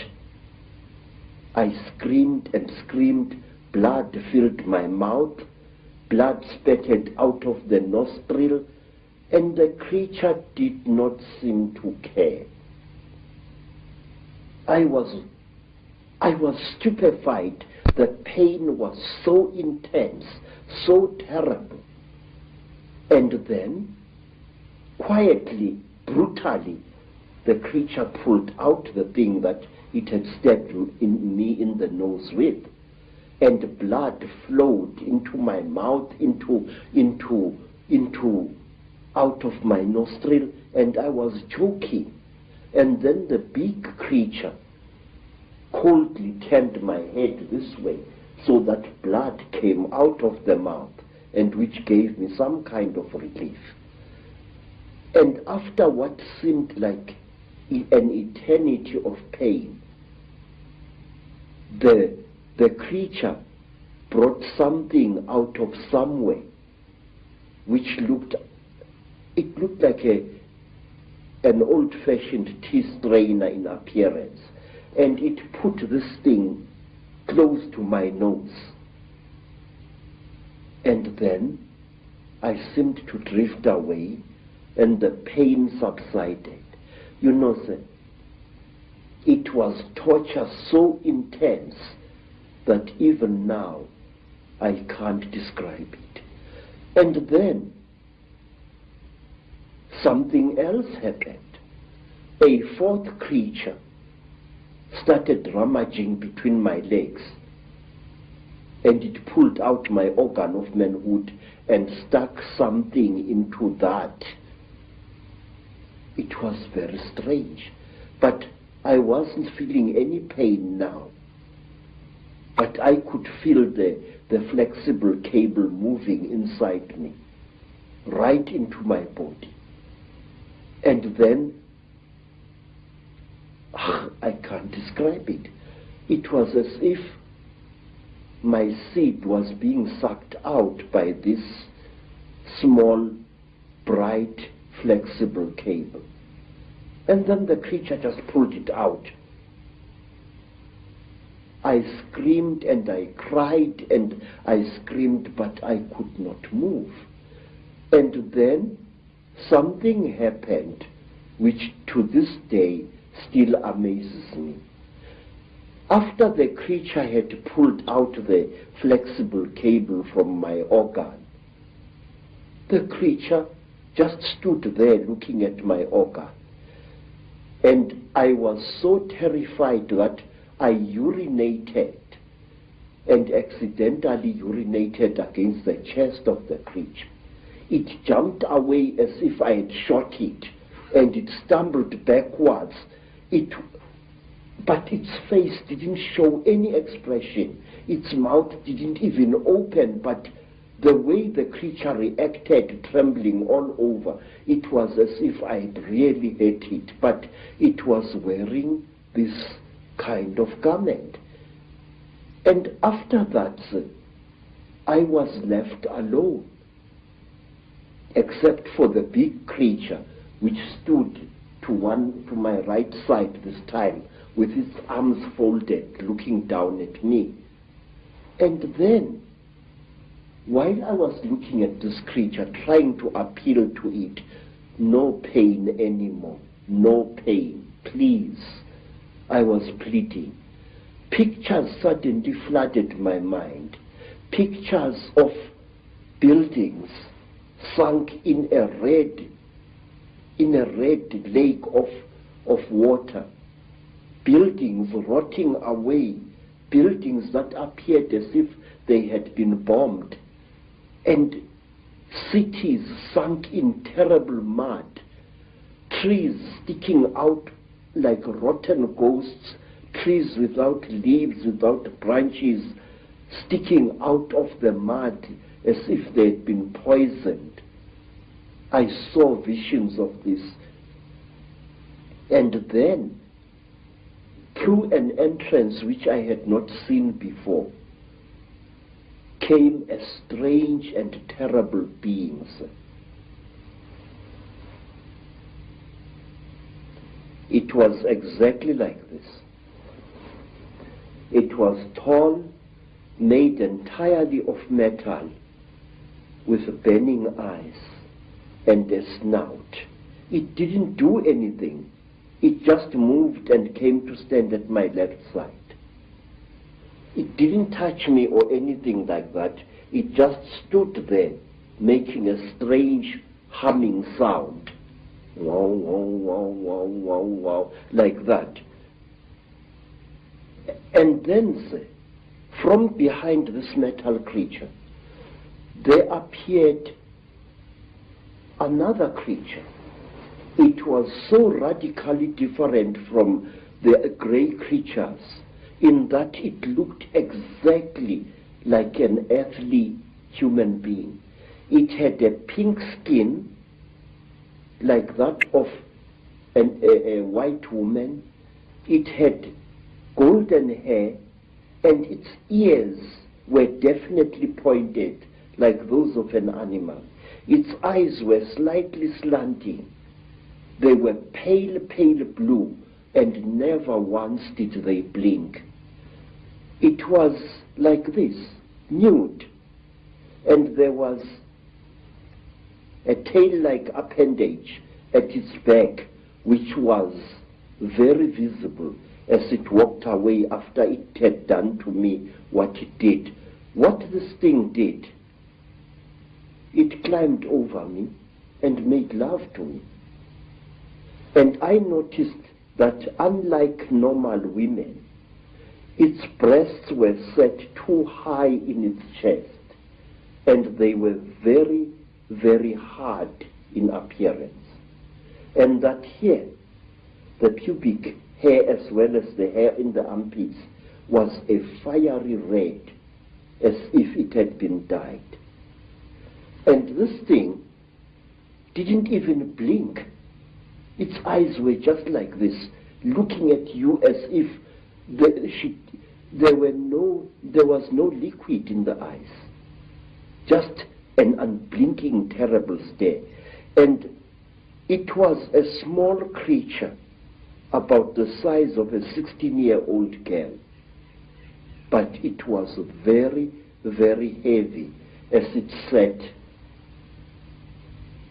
I screamed and screamed. Blood filled my mouth, blood spattered out of the nostril, and the creature did not seem to care. I was stupefied. The pain was so intense, so terrible. And then, quietly, brutally, the creature pulled out the thing that it had stabbed me in the nose with, and blood flowed into my mouth, out of my nostril, and I was choking. And then the big creature coldly turned my head this way, so that blood came out of the mouth, and which gave me some kind of relief. And after what seemed like an eternity of pain, the creature brought something out of somewhere which looked like an old-fashioned tea strainer in appearance, and it put this thing close to my nose. And then I seemed to drift away, and the pain subsided. You know, sir, it was torture so intense that even now I can't describe it. And then something else happened. A fourth creature started rummaging between my legs, and it pulled out my organ of manhood and stuck something into that. It was very strange, but I wasn't feeling any pain now. But I could feel the flexible cable moving inside me, right into my body. And then, I can't describe it. It was as if my seed was being sucked out by this small, bright, flexible cable. And then the creature just pulled it out. I screamed and I cried and I screamed, but I could not move. And then something happened which to this day still amazes me. After the creature had pulled out the flexible cable from my organ, the creature just stood there looking at my organ. And I was so terrified that I urinated, and accidentally urinated against the chest of the creature. It jumped away as if I had shot it, and it stumbled backwards. But its face didn't show any expression. Its mouth didn't even open, but the way the creature reacted, trembling all over, it was as if I had really hit it, but it was wearing this kind of garment. And after that, I was left alone, except for the big creature which stood to my right side this time, with its arms folded, looking down at me. And then, while I was looking at this creature, trying to appeal to it, no pain anymore, no pain, please, I was pleading. Pictures suddenly flooded my mind. Pictures of buildings sunk in a red lake of water. Buildings rotting away. Buildings that appeared as if they had been bombed. And cities sunk in terrible mud. Trees sticking out like rotten ghosts, trees without leaves, without branches, sticking out of the mud, as if they had been poisoned. I saw visions of this. And then, through an entrance which I had not seen before, came a strange and terrible beings. It was exactly like this. It was tall, made entirely of metal, with burning eyes and a snout. It didn't do anything. It just moved and came to stand at my left side. It didn't touch me or anything like that. It just stood there, making a strange humming sound. Wow, wow, wow, wow, wow, wow, like that. And then, from behind this metal creature, there appeared another creature. It was so radically different from the gray creatures in that it looked exactly like an earthly human being. It had a pink skin like that of a white woman. It had golden hair, and its ears were definitely pointed like those of an animal. Its eyes were slightly slanting. They were pale, pale blue, and never once did they blink. It was like this, nude, and there was a tail-like appendage at its back, which was very visible as it walked away after it had done to me what it did. What this thing did, it climbed over me and made love to me. And I noticed that unlike normal women, its breasts were set too high in its chest, and they were very, very hard in appearance. And that here, the pubic hair as well as the hair in the armpits was a fiery red, as if it had been dyed. And this thing didn't even blink. Its eyes were just like this, looking at you as if there was no liquid in the eyes. Just an unblinking, terrible stare. And it was a small creature, about the size of a 16-year-old girl. But it was very, very heavy as it sat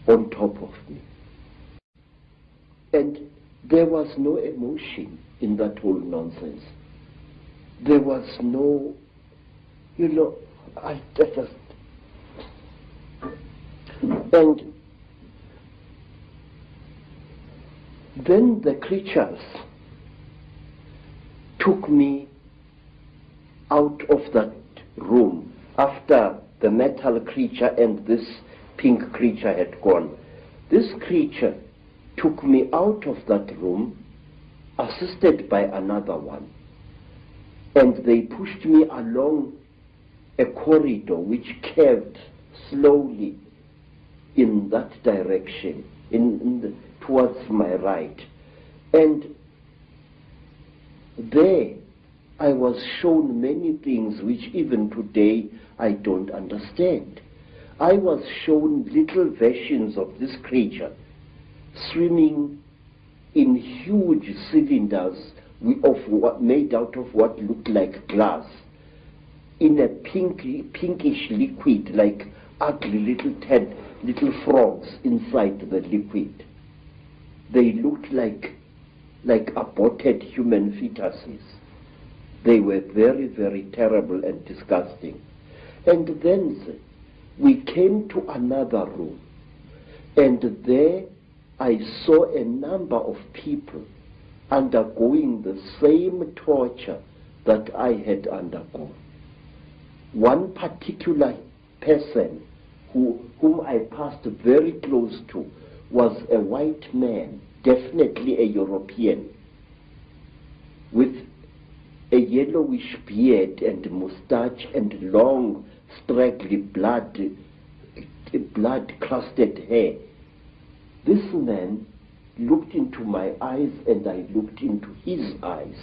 on top of me. And there was no emotion in that whole nonsense. There was no, I just... And then the creatures took me out of that room after the metal creature and this pink creature had gone. This creature took me out of that room, assisted by another one. And they pushed me along a corridor which curved slowly in that direction, towards my right. And there I was shown many things which even today I don't understand. I was shown little versions of this creature swimming in huge cylinders made out of what looked like glass, in a pinkish liquid, like ugly little frogs inside the liquid. They looked like aborted human fetuses. They were very, very terrible and disgusting. And then we came to another room, and there I saw a number of people undergoing the same torture that I had undergone. One particular person whom I passed very close to was a white man, definitely a European, with a yellowish beard and moustache and long, straggly blood-crusted hair. This man looked into my eyes and I looked into his eyes,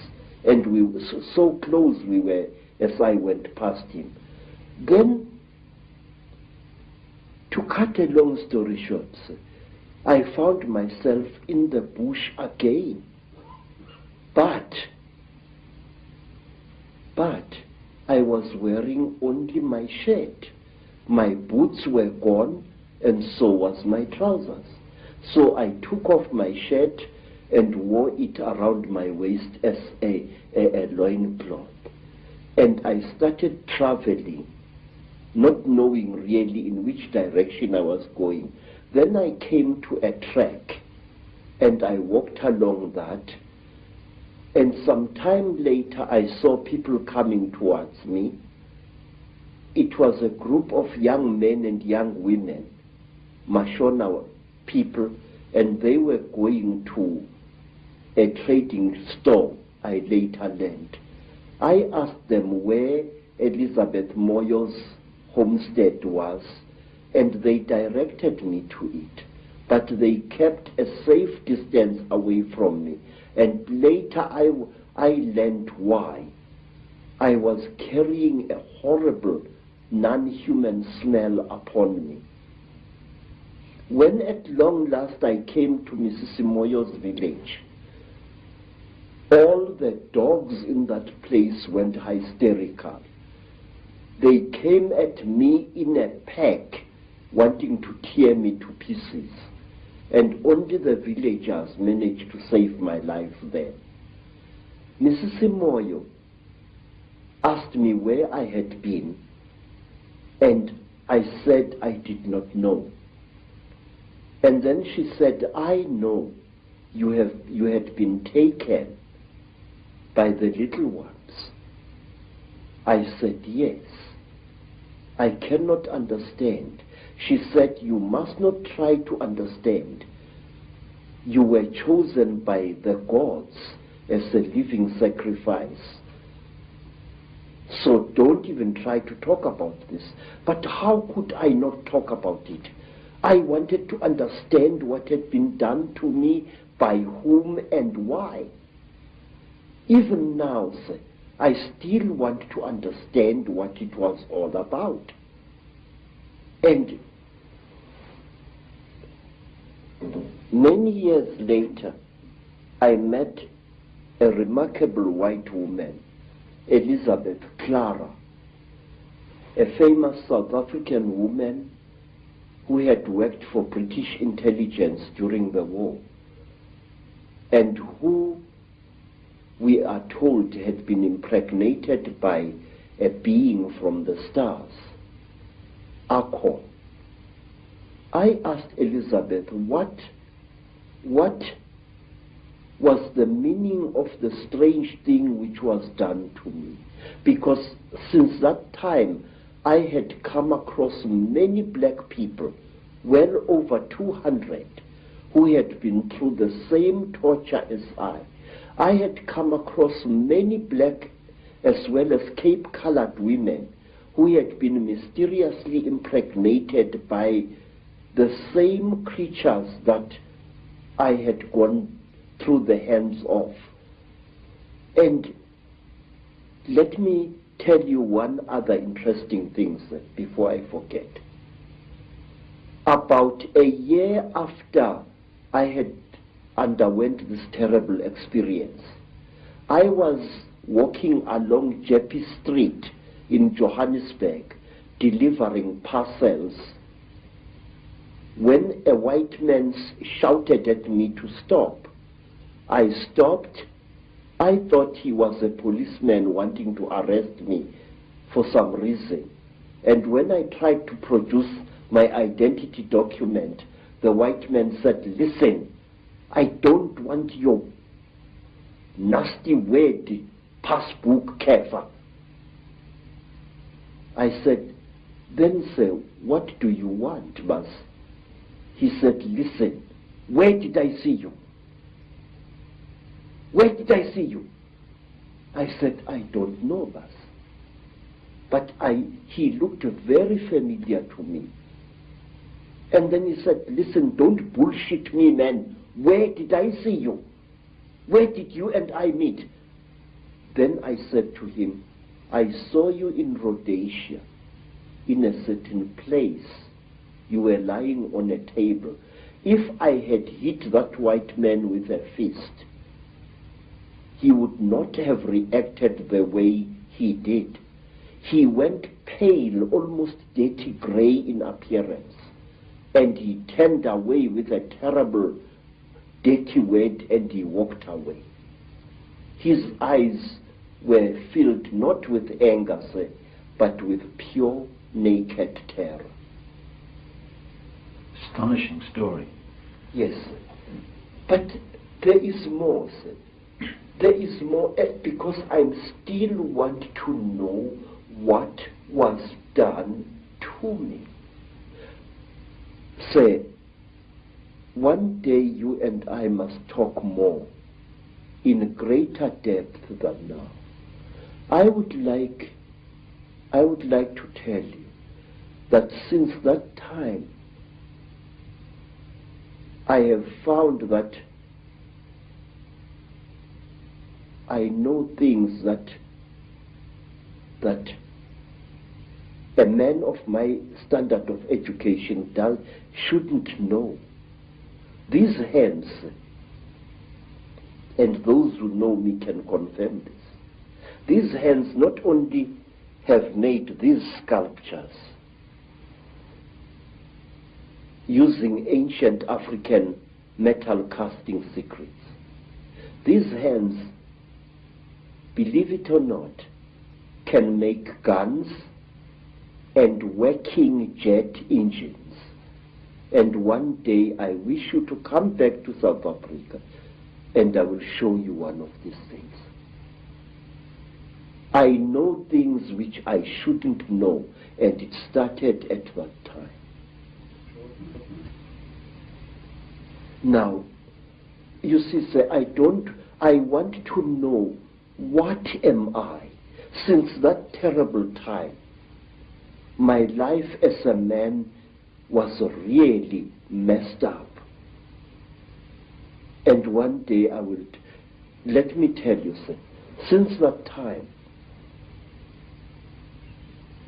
and we were so close we were as I went past him. Then, to cut a long story short, I found myself in the bush again. But I was wearing only my shirt. My boots were gone, and so was my trousers. So I took off my shirt and wore it around my waist as a loincloth. And I started traveling, not knowing really in which direction I was going. Then I came to a track, and I walked along that. And some time later, I saw people coming towards me. It was a group of young men and young women, Mashona people, and they were going to a trading store, I later learned. I asked them where Elizabeth Moyo's homestead was, and they directed me to it. But they kept a safe distance away from me. And later I learned why. I was carrying a horrible, non-human smell upon me. When at long last I came to Mrs. Moyo's village, all the dogs in that place went hysterical. They came at me in a pack, wanting to tear me to pieces. And only the villagers managed to save my life there. Mrs. Moyo asked me where I had been, and I said I did not know. And then she said, I know you had been taken by the little ones. I said, yes. I cannot understand. She said, you must not try to understand. You were chosen by the gods as a living sacrifice. So don't even try to talk about this. But how could I not talk about it? I wanted to understand what had been done to me, by whom and why. Even now, sir, I still want to understand what it was all about. And many years later, I met a remarkable white woman, Elizabeth Clara, a famous South African woman who had worked for British intelligence during the war, and who, we are told, had been impregnated by a being from the stars, Akon. I asked Elizabeth what was the meaning of the strange thing which was done to me, because since that time I had come across many black people, well over 200, who had been through the same torture as I. I had come across many black as well as Cape-colored women who had been mysteriously impregnated by the same creatures that I had gone through the hands of. And let me tell you one other interesting thing, sir, before I forget. About a year after I had underwent this terrible experience, I was walking along Jeppe Street in Johannesburg delivering parcels when a white man shouted at me to stop. I stopped. I thought he was a policeman wanting to arrest me for some reason. And when I tried to produce my identity document, the white man said, listen, I don't want your nasty word, passbook kefa. I said, then sir, what do you want, Bas? He said, listen, where did I see you? Where did I see you? I said, I don't know, Bas. But he looked very familiar to me. And then he said, listen, don't bullshit me, man. Where did I see you? Where did you and I meet? Then I said to him, I saw you in Rhodesia, in a certain place. You were lying on a table. If I had hit that white man with a fist, he would not have reacted the way he did. He went pale, almost dirty gray in appearance, and he turned away with a terrible, dirty word, and he walked away. His eyes were filled not with anger, sir, but with pure, naked terror. Astonishing story. Yes, sir. But there is more, sir. There is more, because I still want to know what was done to me. Sir, one day you and I must talk more, in greater depth than now. I would like to tell you that since that time, I have found that I know things that a man of my standard of education shouldn't know. These hands, and those who know me can confirm this, these hands not only have made these sculptures using ancient African metal casting secrets. These hands, believe it or not, can make guns and working jet engines. And one day I wish you to come back to South Africa and I will show you one of these things. I know things which I shouldn't know, and it started at that time. Now, you see, sir, I want to know, what am I? Since that terrible time, my life as a man was really messed up. And one day let me tell you, sir, since that time,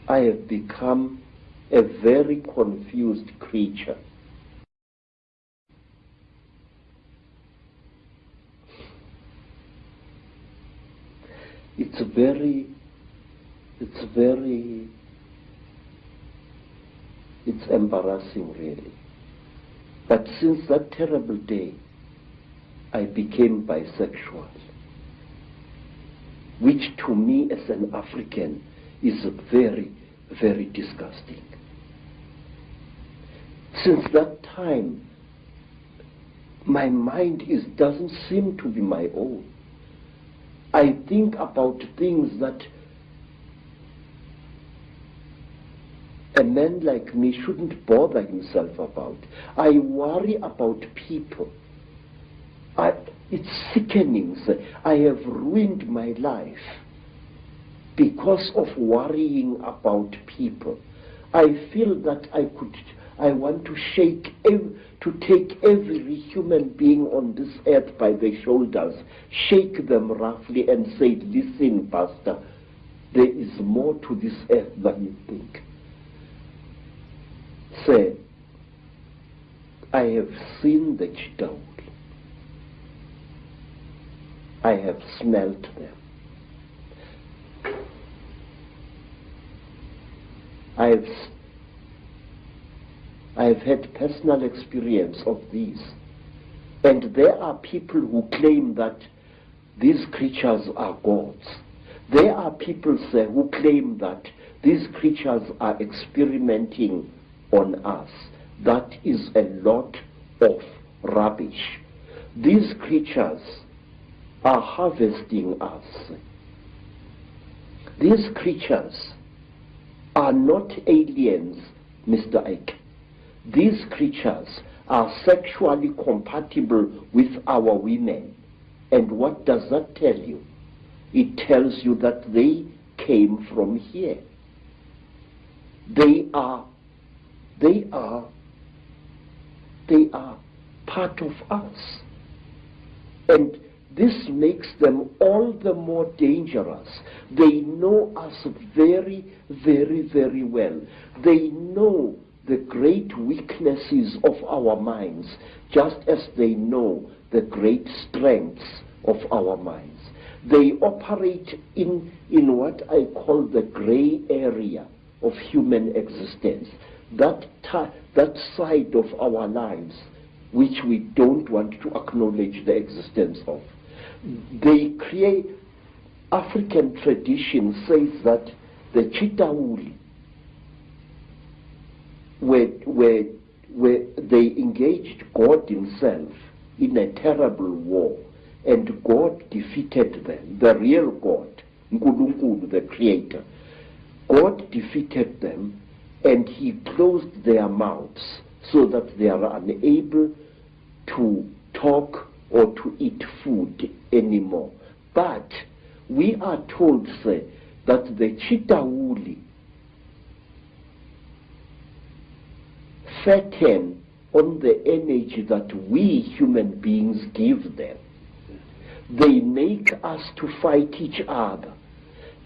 I have become a very confused creature. It's embarrassing, really. But since that terrible day, I became bisexual, which to me as an African is very, very disgusting. Since that time, my mind doesn't seem to be my own. I think about things that a man like me shouldn't bother himself about. I worry about people. It's sickening, sir. I have ruined my life because of worrying about people. I feel that I want to take every human being on this earth by the shoulders, shake them roughly and say, listen, Pastor, there is more to this earth than you think. Sir, I have seen the Chitauli. I have smelt them. I have had personal experience of these. And there are people who claim that these creatures are gods. There are people, sir, who claim that these creatures are experimenting on us. That is a lot of rubbish. These creatures are harvesting us. These creatures are not aliens, Mr. Ike. These creatures are sexually compatible with our women. And what does that tell you? it tells you that they came from here. They are part of us. And this makes them all the more dangerous. They know us very, very, very well. They know the great weaknesses of our minds, just as they know the great strengths of our minds. They operate in what I call the gray area of human existence, that side of our lives which we don't want to acknowledge the existence of. They create, African tradition says that the Chitauri, where they engaged God himself in a terrible war, and God defeated them, the real God, Nkulunkulu, the creator. God defeated them, and he closed their mouths so that they are unable to talk or to eat food anymore. But we are told, say, that the Chitauri fatten on the energy that we human beings give them. They make us to fight each other.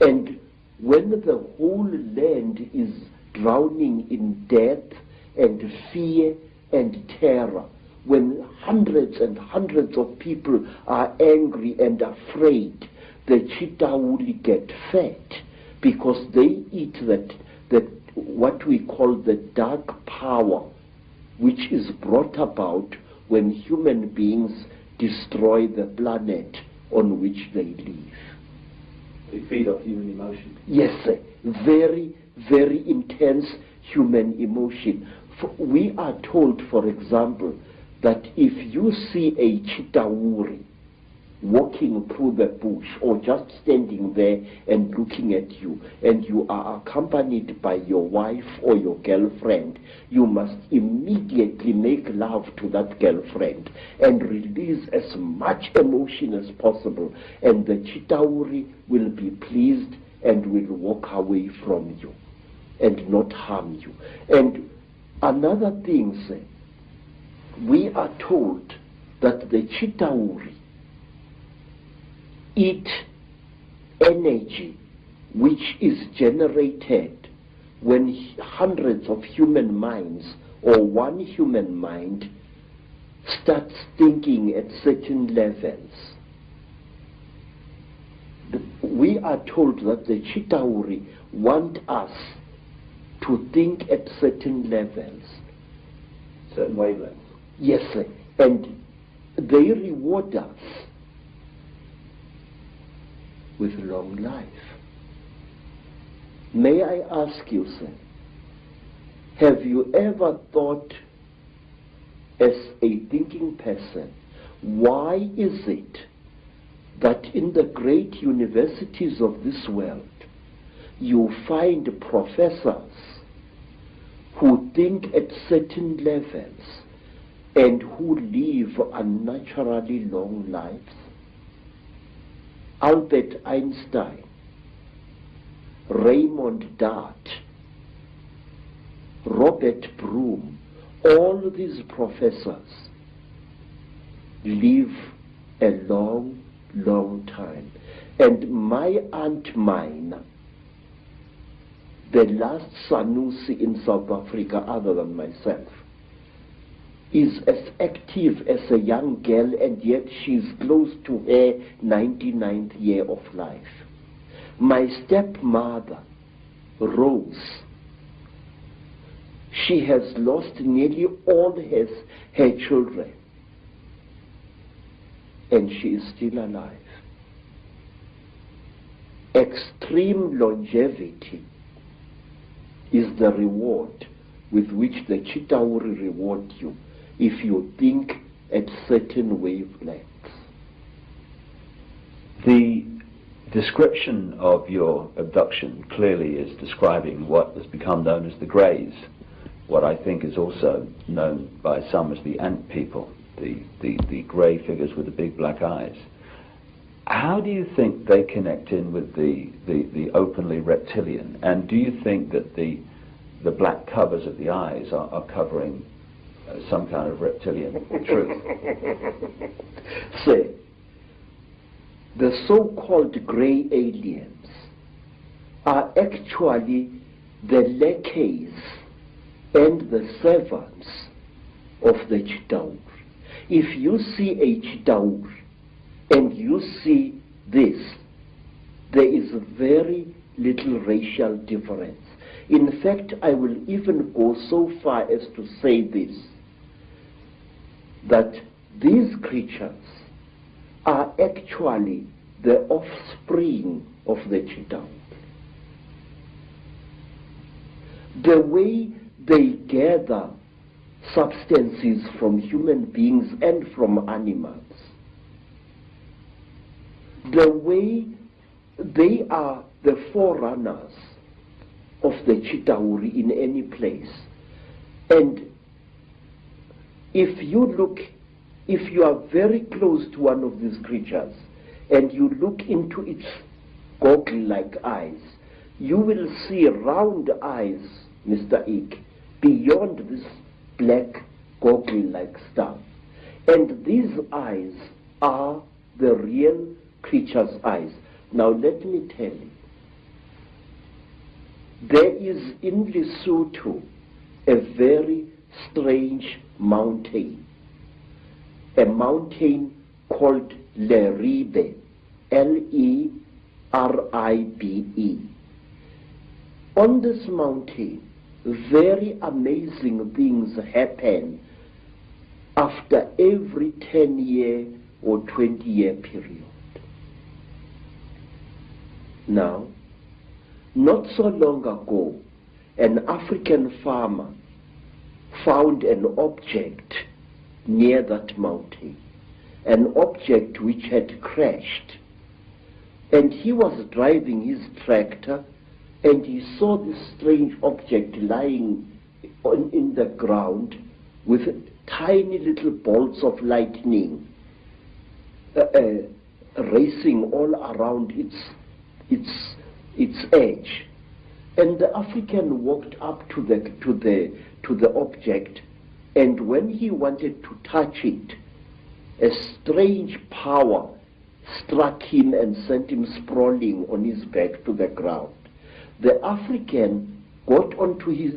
And when the whole land is drowning in death and fear and terror, when hundreds and hundreds of people are angry and afraid, the Chitauri get fat because they eat that what we call the dark power, which is brought about when human beings destroy the planet on which they live. They feed off human emotion. Yes, sir. Very, very intense human emotion. We are told, for example, that if you see a Chitauri walking through the bush or just standing there and looking at you, and you are accompanied by your wife or your girlfriend, you must immediately make love to that girlfriend and release as much emotion as possible, and the Chitauri will be pleased and will walk away from you and not harm you. And another thing, sir, we are told that the Chitauri eat energy which is generated when hundreds of human minds or one human mind starts thinking at certain levels. We are told that the Chitauri want us to think at certain levels. Certain wavelengths. Yes, sir. And they reward us with long life. May I ask you, sir, have you ever thought as a thinking person, why is it that in the great universities of this world you find professors who think at certain levels and who live unnaturally long lives? Albert Einstein, Raymond Dart, Robert Broom, all these professors live a long, long time. And my Aunt Mina, the last Sanusi in South Africa other than myself, is as active as a young girl, and yet she's close to her 99th year of life. My stepmother, Rose, she has lost nearly all her children, and she is still alive. Extreme longevity is the reward with which the Chitauri reward you if you think at certain wavelengths. The description of your abduction clearly is describing what has become known as the Greys, what I think is also known by some as the Ant people, the grey figures with the big black eyes. How do you think they connect in with the openly reptilian? And do you think that the black covers of the eyes are covering some kind of reptilian truth? Say, the so-called grey aliens are actually the lackeys and the servants of the Chidaur. If you see a Chidaur and you see this, there is very little racial difference. In fact, I will even go so far as to say this, that these creatures are actually the offspring of the Chidaur. The way they gather substances from human beings and from animals, the way they are the forerunners of the Chidaur in any place. And if you are very close to one of these creatures and you look into its goggle-like eyes, you will see round eyes, Mr. Ike, beyond this black goggle-like stuff. And these eyes are the real creature's eyes. Now let me tell you, there is in Lesotho a very strange mountain, a mountain called Leribe, Leribe. On this mountain, very amazing things happen after every 10-year or 20-year period. Now, not so long ago, an African farmer found an object near that mountain, an object which had crashed. And he was driving his tractor and he saw this strange object lying in the ground with tiny little bolts of lightning racing all around its edge. And the African walked up to the object, and when he wanted to touch it, a strange power struck him and sent him sprawling on his back to the ground. The African got onto his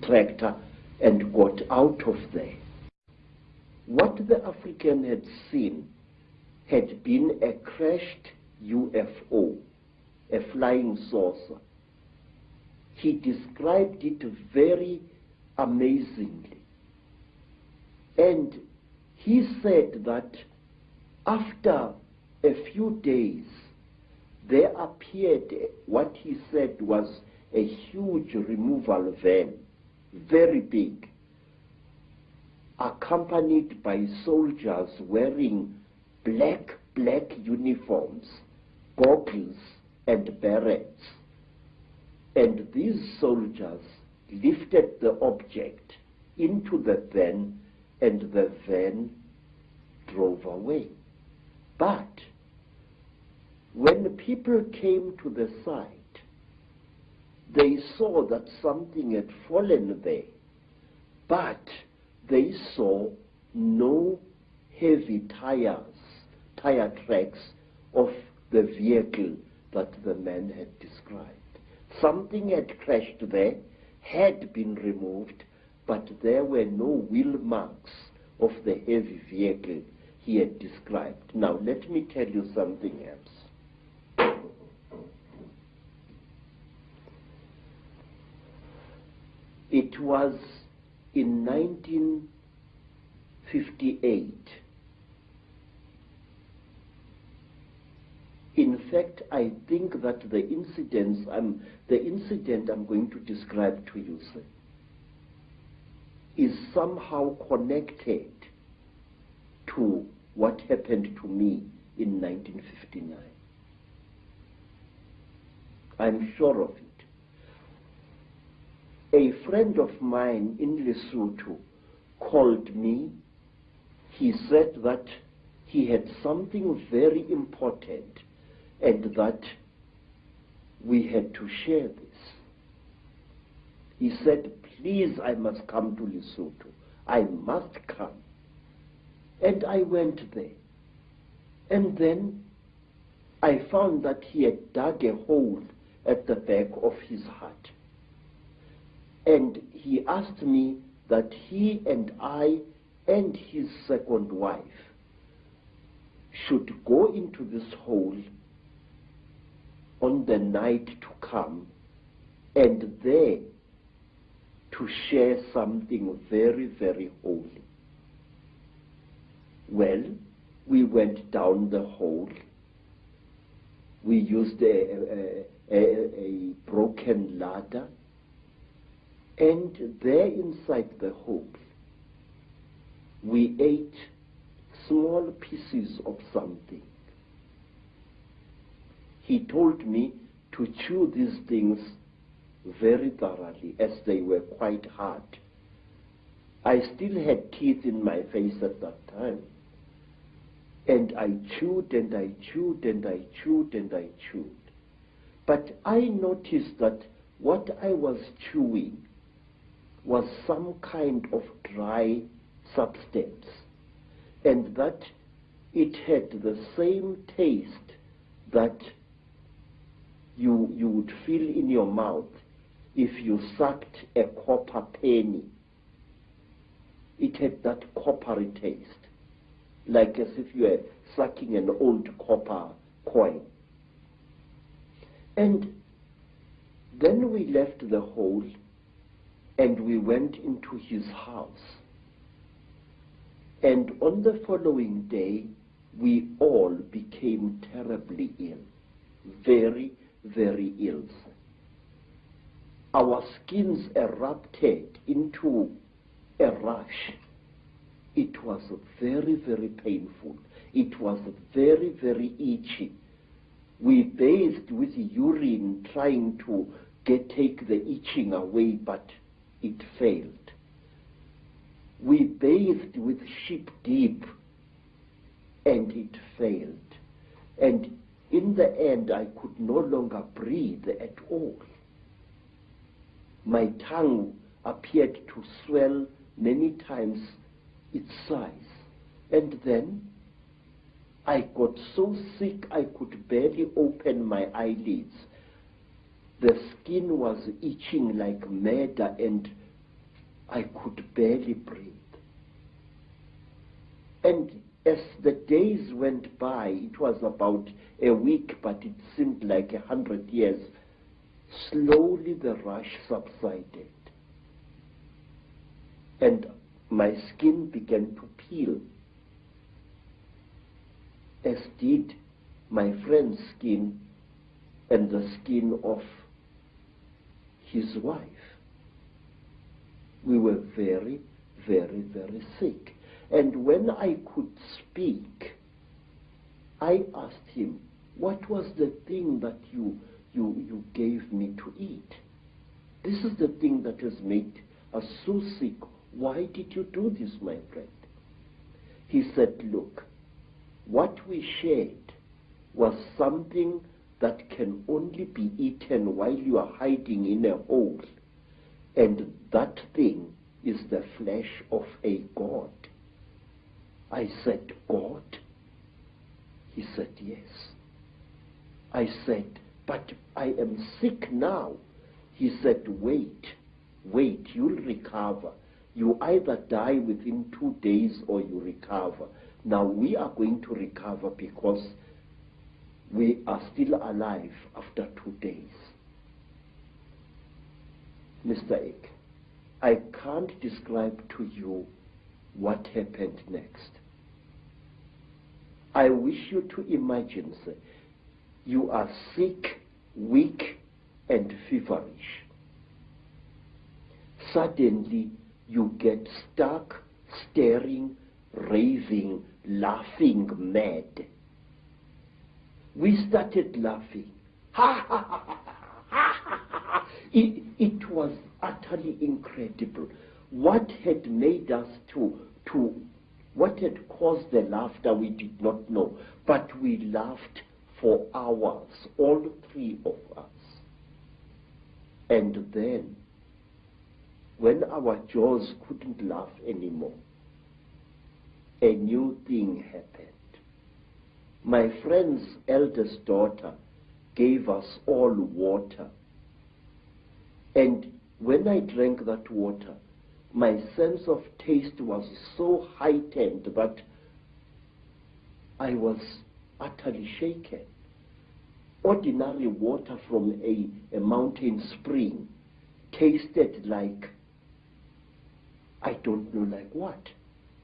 tractor and got out of there. What the African had seen had been a crashed UFO, a flying saucer. He described it very amazingly. And he said that after a few days, there appeared what he said was a huge removal van, very big, accompanied by soldiers wearing black uniforms, goggles and berets. And these soldiers lifted the object into the van, and the van drove away. But when people came to the site, they saw that something had fallen there, but they saw no heavy tire tracks of the vehicle that the man had described. Something had crashed there, had been removed, but there were no wheel marks of the heavy vehicle he had described. Now let me tell you something else. It was in 1958. In fact, I think that the incident I'm going to describe to you, sir, is somehow connected to what happened to me in 1959. I'm sure of it. A friend of mine in Lesotho called me. He said that he had something very important, and that we had to share this. He said, please, I must come to Lesotho. I must come. And I went there. And then I found that he had dug a hole at the back of his hut. And he asked me that he and I and his second wife should go into this hole on the night to come, and there to share something very, very holy. Well, we went down the hole. We used a broken ladder, and there inside the hole, we ate small pieces of something. He told me to chew these things very thoroughly, as they were quite hard. I still had teeth in my face at that time. And I chewed and I chewed and I chewed and I chewed. But I noticed that what I was chewing was some kind of dry substance, and that it had the same taste that you would feel in your mouth if you sucked a copper penny. It had that coppery taste, like as if you were sucking an old copper coin. And then we left the hole and we went into his house. And on the following day, we all became terribly ill, very, very ill. Our skins erupted into a rash. It was very, very painful. It was very, very itchy. We bathed with urine trying to take the itching away, but it failed. We bathed with sheep dip, and it failed. And in the end, I could no longer breathe at all. My tongue appeared to swell many times its size. And then I got so sick I could barely open my eyelids. The skin was itching like mad, and I could barely breathe. And as the days went by, it was about a week, but it seemed like 100 years, slowly the rash subsided. And my skin began to peel, as did my friend's skin and the skin of his wife. We were very, very, very sick. And when I could speak, I asked him, what was the thing that you gave me to eat? This is the thing that has made us so sick. Why did you do this, my friend? He said, look, what we shared was something that can only be eaten while you are hiding in a hole. And that thing is the flesh of a god. I said, God? He said, yes. I said, but I am sick now. He said, wait, you'll recover. You either die within 2 days or you recover. Now we are going to recover because we are still alive after 2 days. Mr. Ek, I can't describe to you what happened next. I wish you to imagine, sir, you are sick, weak, and feverish. Suddenly, you get stuck, staring, raving, laughing mad. We started laughing. Ha ha ha ha ha ha ha. It was utterly incredible. What had made us to What had caused the laughter we did not know, but we laughed for hours, all three of us. And then, when our jaws couldn't laugh anymore, a new thing happened. My friend's eldest daughter gave us all water. And when I drank that water, my sense of taste was so heightened that I was utterly shaken. Ordinary water from a mountain spring tasted like, I don't know like what,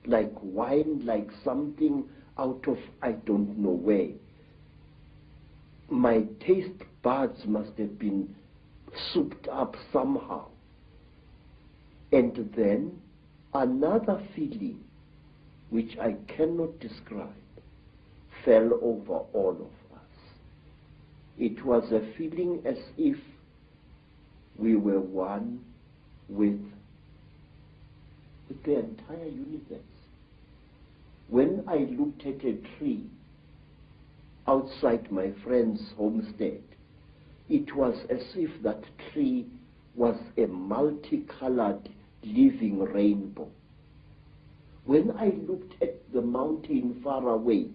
like wine, like something out of I don't know where. My taste buds must have been souped up somehow. And then another feeling, which I cannot describe, fell over all of us. It was a feeling as if we were one with the entire universe. When I looked at a tree outside my friend's homestead, it was as if that tree was a multicolored living rainbow. When I looked at the mountain far away,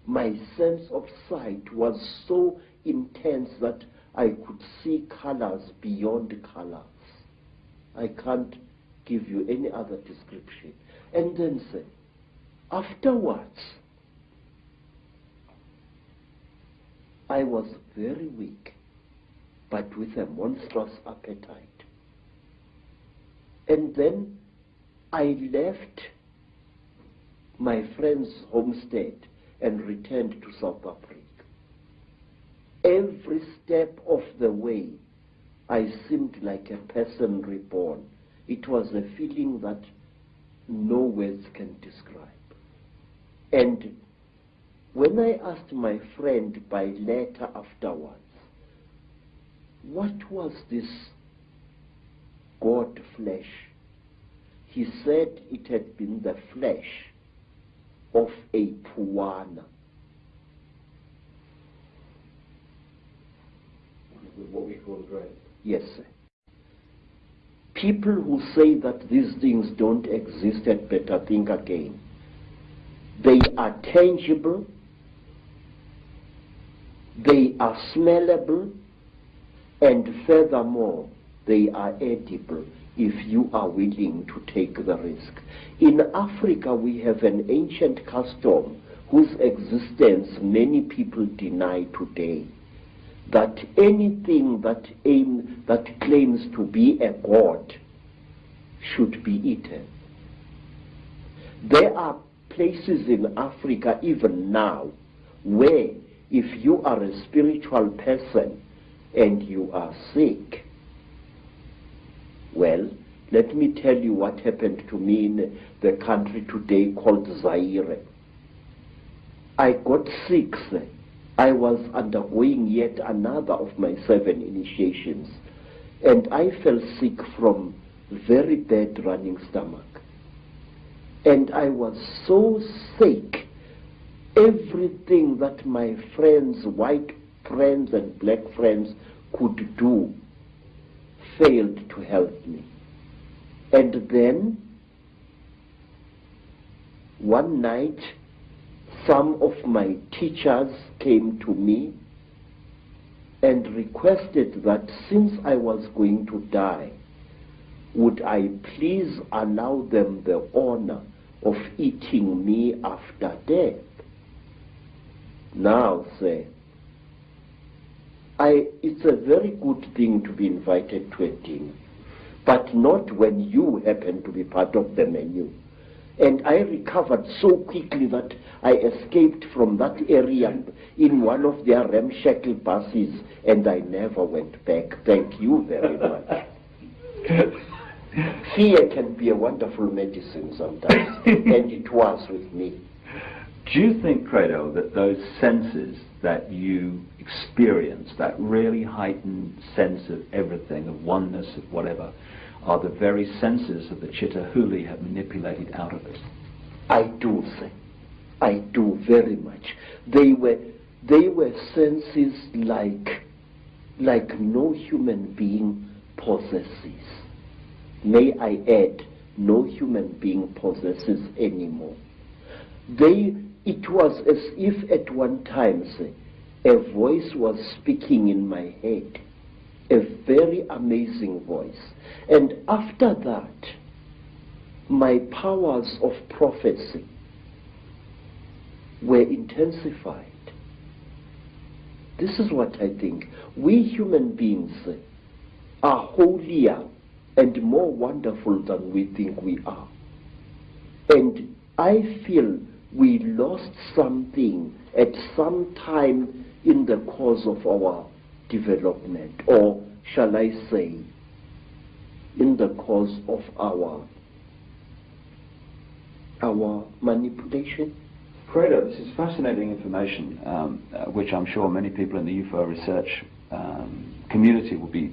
my sense of sight was so intense that I could see colors beyond colors. I can't give you any other description. And then say, afterwards, I was very weak, but with a monstrous appetite. And then I left my friend's homestead and returned to South Africa. Every step of the way, I seemed like a person reborn. It was a feeling that no words can describe. And when I asked my friend by letter afterwards, what was this God flesh? He said it had been the flesh of a puana. What we call the grave. Yes, sir. People who say that these things don't exist had better think again. They are tangible, they are smellable, and furthermore, they are edible if you are willing to take the risk. In Africa, we have an ancient custom whose existence many people deny today, that anything that claims to be a god should be eaten. There are places in Africa even now where if you are a spiritual person and you are sick, well, let me tell you what happened to me in the country today called Zaire. I got sick, sir. I was undergoing yet another of my 7 initiations, and I fell sick from very bad running stomach. And I was so sick, everything that my friends, white friends and black friends could do failed to help me. And then one night, some of my teachers came to me and requested that since I was going to die, would I please allow them the honor of eating me after death. Now, sir, it's a very good thing to be invited to a dinner, but not when you happen to be part of the menu. And I recovered so quickly that I escaped from that area in one of their ramshackle buses, and I never went back. Thank you very much. Fear can be a wonderful medicine sometimes, and it was with me. Do you think, Credo, that those senses that you experience, that really heightened sense of everything, of oneness, of whatever, are the very senses that the Chittahuli have manipulated out of us? I do, sir. I do very much. They were senses like no human being possesses. May I add, no human being possesses anymore. It was as if at one time, sir, a voice was speaking in my head, a very amazing voice. And after that, my powers of prophecy were intensified. This is what I think. We human beings are holier and more wonderful than we think we are. And I feel we lost something at some time in the course of our development, or shall I say, in the course of our manipulation. CREDO, this is fascinating information, which I'm sure many people in the UFO research community will be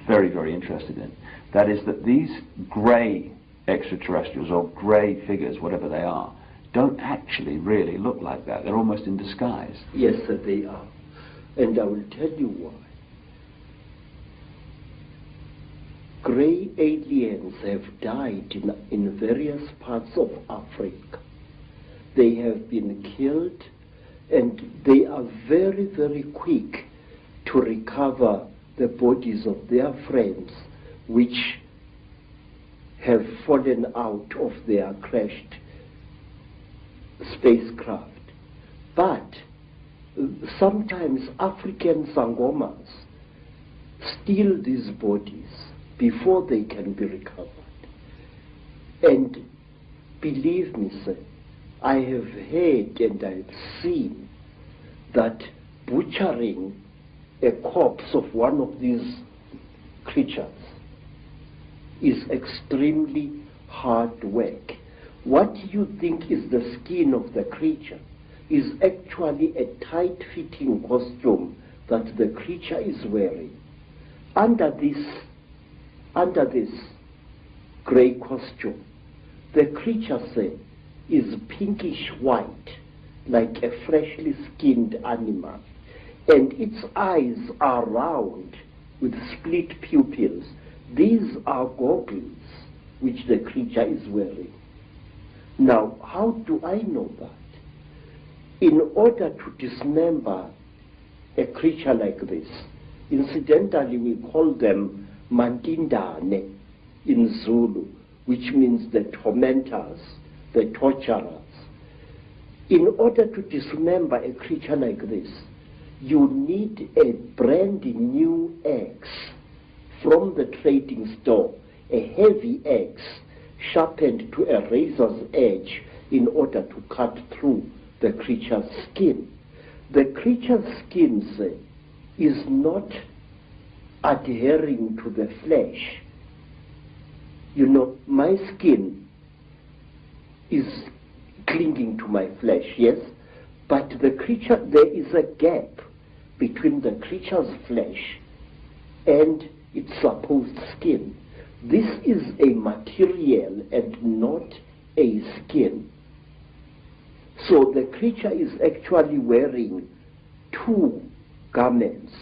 very, very interested in. That is that these grey extraterrestrials, or grey figures, whatever they are, don't actually really look like that. They're almost in disguise. Yes, sir, they are. And I will tell you why. Grey aliens have died in various parts of Africa. They have been killed, and they are very, very quick to recover the bodies of their friends which have fallen out of their crashed spacecraft. But sometimes African sangomas steal these bodies before they can be recovered. And believe me, sir, I have heard and I've seen that butchering a corpse of one of these creatures is extremely hard work. What you think is the skin of the creature is actually a tight-fitting costume that the creature is wearing. Under this grey costume, the creature, say, is pinkish white, like a freshly skinned animal, and its eyes are round with split pupils. These are goggles which the creature is wearing. Now, how do I know that? In order to dismember a creature like this, incidentally we call them Mandindane in Zulu, which means the tormentors, the torturers. In order to dismember a creature like this, you need a brand new axe from the trading store, a heavy axe sharpened to a razor's edge in order to cut through the creature's skin. The creature's skin, say, is not adhering to the flesh. You know, my skin is clinging to my flesh, yes, but the creature, there is a gap between the creature's flesh and its supposed skin. This is a material and not a skin. So the creature is actually wearing two garments.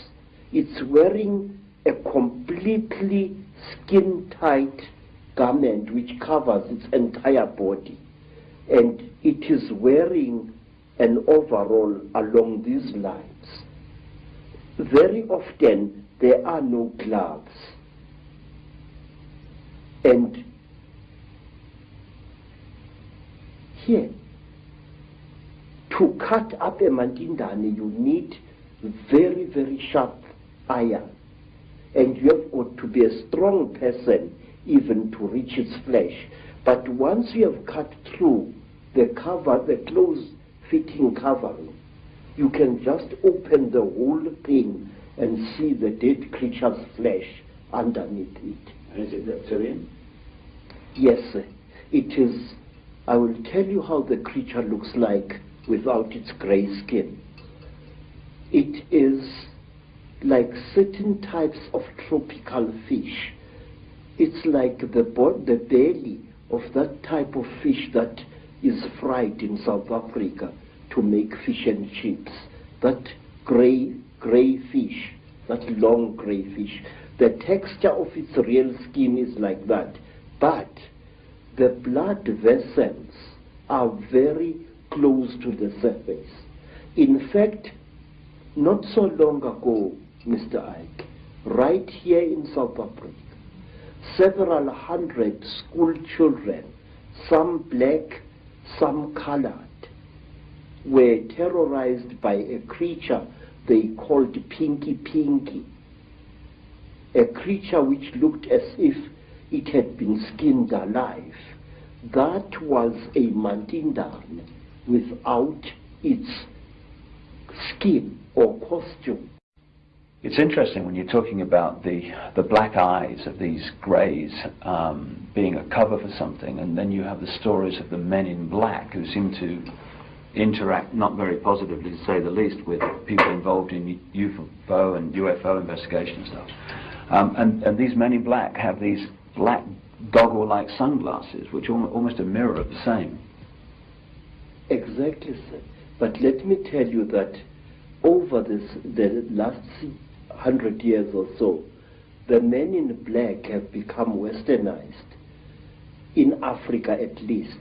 It's wearing a completely skin-tight garment which covers its entire body, and it is wearing an overall along these lines. Very often there are no gloves, and here, to cut up a mandindane, you need very, very sharp iron, and you have got to be a strong person even to reach its flesh. But once you have cut through the cover, the close-fitting covering, you can just open the whole thing and see the dead creature's flesh underneath it. And is it reptilian? Yes, sir. It is. I will tell you how the creature looks like without its grey skin. It is like certain types of tropical fish. It's like the belly of that type of fish that is fried in South Africa to make fish and chips. That gray fish, that long gray fish, the texture of its real skin is like that, but the blood vessels are very close to the surface. In fact, not so long ago, Mr. Ike, right here in South Africa, several hundred school children, some black, some colored, were terrorized by a creature they called Pinky, a creature which looked as if it had been skinned alive. That was a Mantindan without its skin or costume. It's interesting when you're talking about the black eyes of these greys being a cover for something, and then you have the stories of the men in black who seem to interact not very positively, to say the least, with people involved in UFO and UFO investigation and stuff. And these men in black have these black goggle-like sunglasses, which are almost a mirror of the same. Exactly, sir. But let me tell you that over the last 100 years or so, the men in black have become westernized, in Africa at least.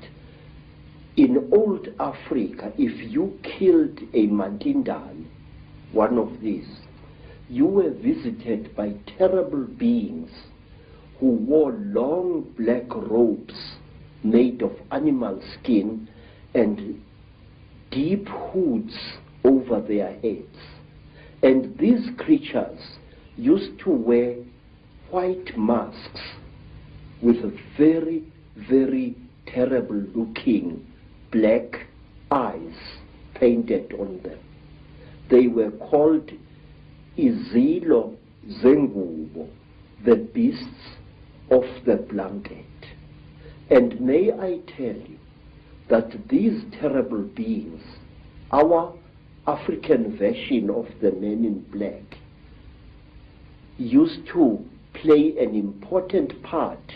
In old Africa, if you killed a Mantindan, one of these, you were visited by terrible beings who wore long black robes made of animal skin and deep hoods over their heads. And these creatures used to wear white masks with very, very terrible looking black eyes painted on them. They were called Izilo Zengubo, the beasts of the blanket. And may I tell you that these terrible beings, our African version of the men in black, used to play an important part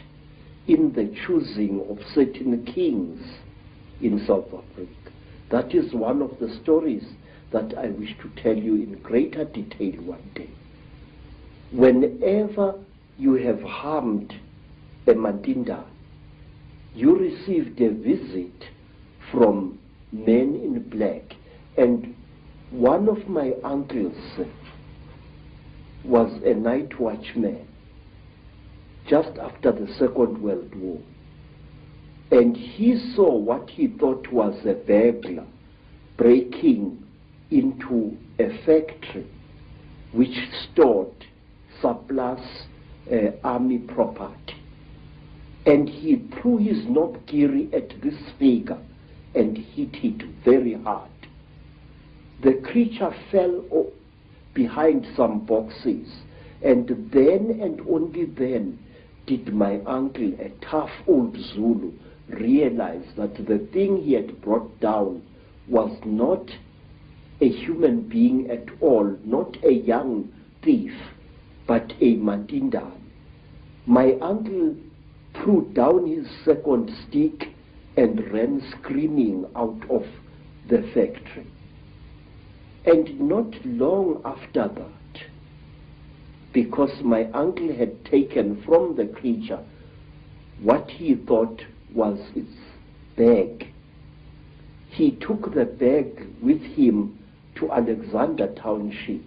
in the choosing of certain kings in South Africa. That is one of the stories that I wish to tell you in greater detail one day. Whenever you have harmed a Mandinda, you received a visit from men in black. And one of my uncles was a night watchman just after the Second World War. And he saw what he thought was a burglar breaking into a factory which stored surplus army property. And he threw his knobkiri at this figure and hit it very hard. The creature fell behind some boxes, and then and only then did my uncle, a tough old Zulu, realize that the thing he had brought down was not a human being at all, not a young thief, but a Mandindan. My uncle threw down his second stick and ran screaming out of the factory. And not long after that, because my uncle had taken from the creature what he thought was its bag, he took the bag with him to Alexander Township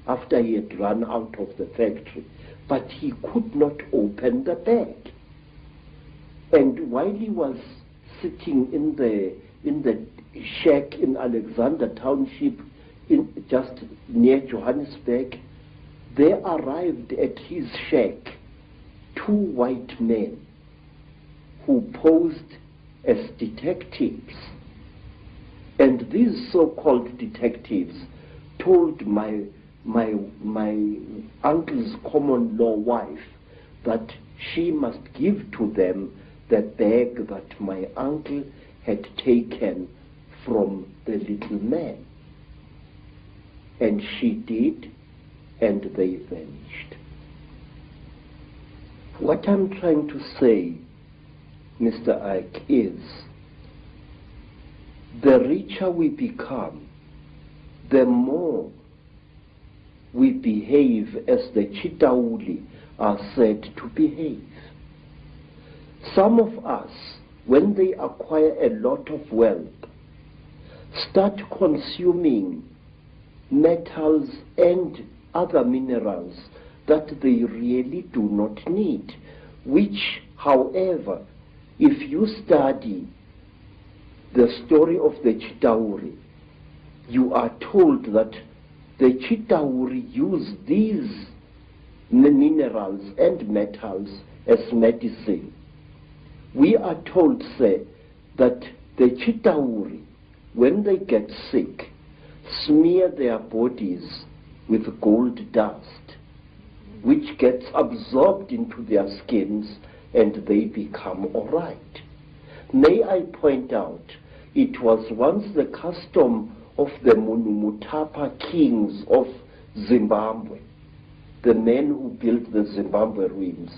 after he had run out of the factory. But he could not open the bag. And while he was sitting in the shack in Alexander Township, just near Johannesburg, there arrived at his shack 2 white men who posed as detectives. And these so-called detectives told my uncle's common law wife that she must give to them the bag that my uncle had taken from the little man. And she did, and they vanished. What I'm trying to say, Mr. Ike, is the richer we become, the more we behave as the Chitauli are said to behave. Some of us, when they acquire a lot of wealth, start consuming metals and other minerals that they really do not need, which, however, if you study the story of the Chitauri, you are told that the Chitauri use these minerals and metals as medicine. We are told, say, that the Chitauri, when they get sick, smear their bodies with gold dust, which gets absorbed into their skins and they become all right. May I point out, it was once the custom of the Munumutapa kings of Zimbabwe, the men who built the Zimbabwe ruins,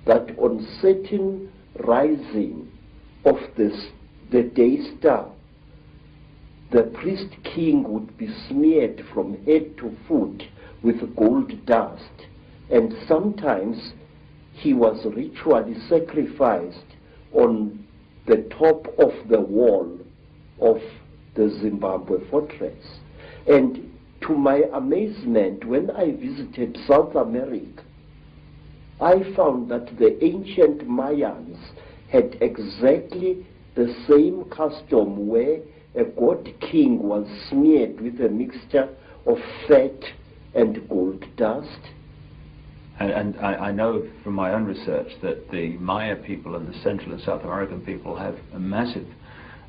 that on certain rising of the day star, the priest king would be smeared from head to foot with gold dust, and sometimes he was ritually sacrificed on the top of the wall of the Zimbabwe fortress. And to my amazement, when I visited South America, I found that the ancient Mayans had exactly the same custom where a god king was smeared with a mixture of fat and gold dust. And I know from my own research that the Maya people and the Central and South American people have a massive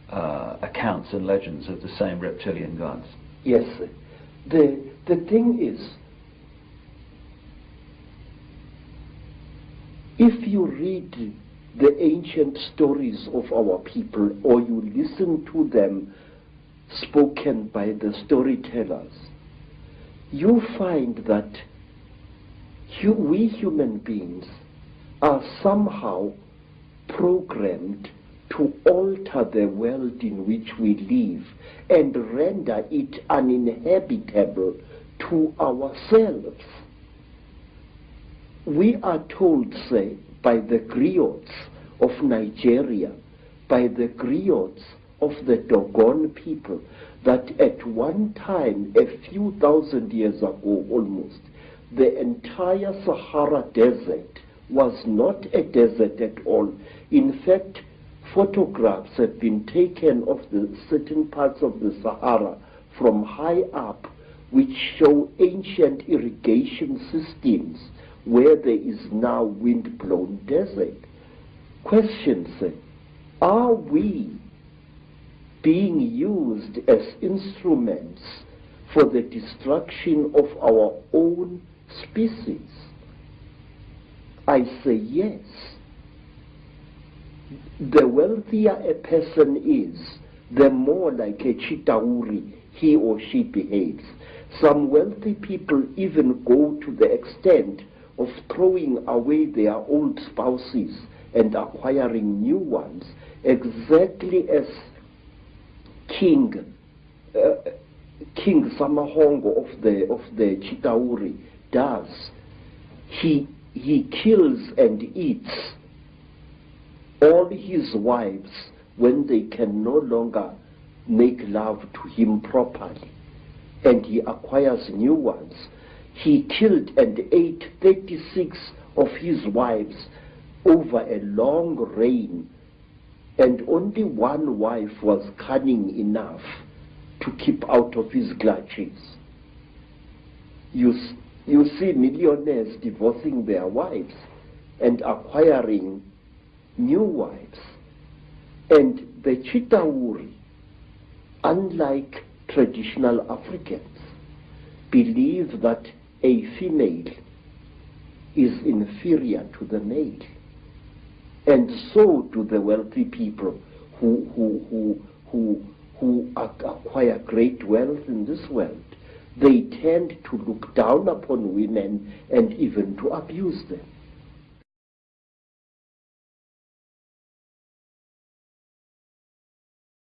accounts and legends of the same reptilian gods. Yes. The thing is, if you read the ancient stories of our people, or you listen to them spoken by the storytellers, you find that we human beings are somehow programmed to alter the world in which we live and render it uninhabitable to ourselves. We are told, say, by the griots of Nigeria, by the griots of the Dogon people, that at one time, a few thousand years ago almost, the entire Sahara Desert was not a desert at all. In fact, photographs have been taken of the certain parts of the Sahara from high up, which show ancient irrigation systems where there is now wind-blown desert. Questions: are we being used as instruments for the destruction of our own species? I say yes. The wealthier a person is, the more like a Chitauri he or she behaves. Some wealthy people even go to the extent of throwing away their old spouses and acquiring new ones, exactly as King Samahongo of the Chitauri does. He kills and eats all his wives when they can no longer make love to him properly, and he acquires new ones. He killed and ate 36 of his wives over a long reign, and only one wife was cunning enough to keep out of his clutches. You see millionaires divorcing their wives and acquiring new wives. And the Chitauri, unlike traditional Africans, believe that a female is inferior to the male. And so do the wealthy people who acquire great wealth in this world. They tend to look down upon women and even to abuse them.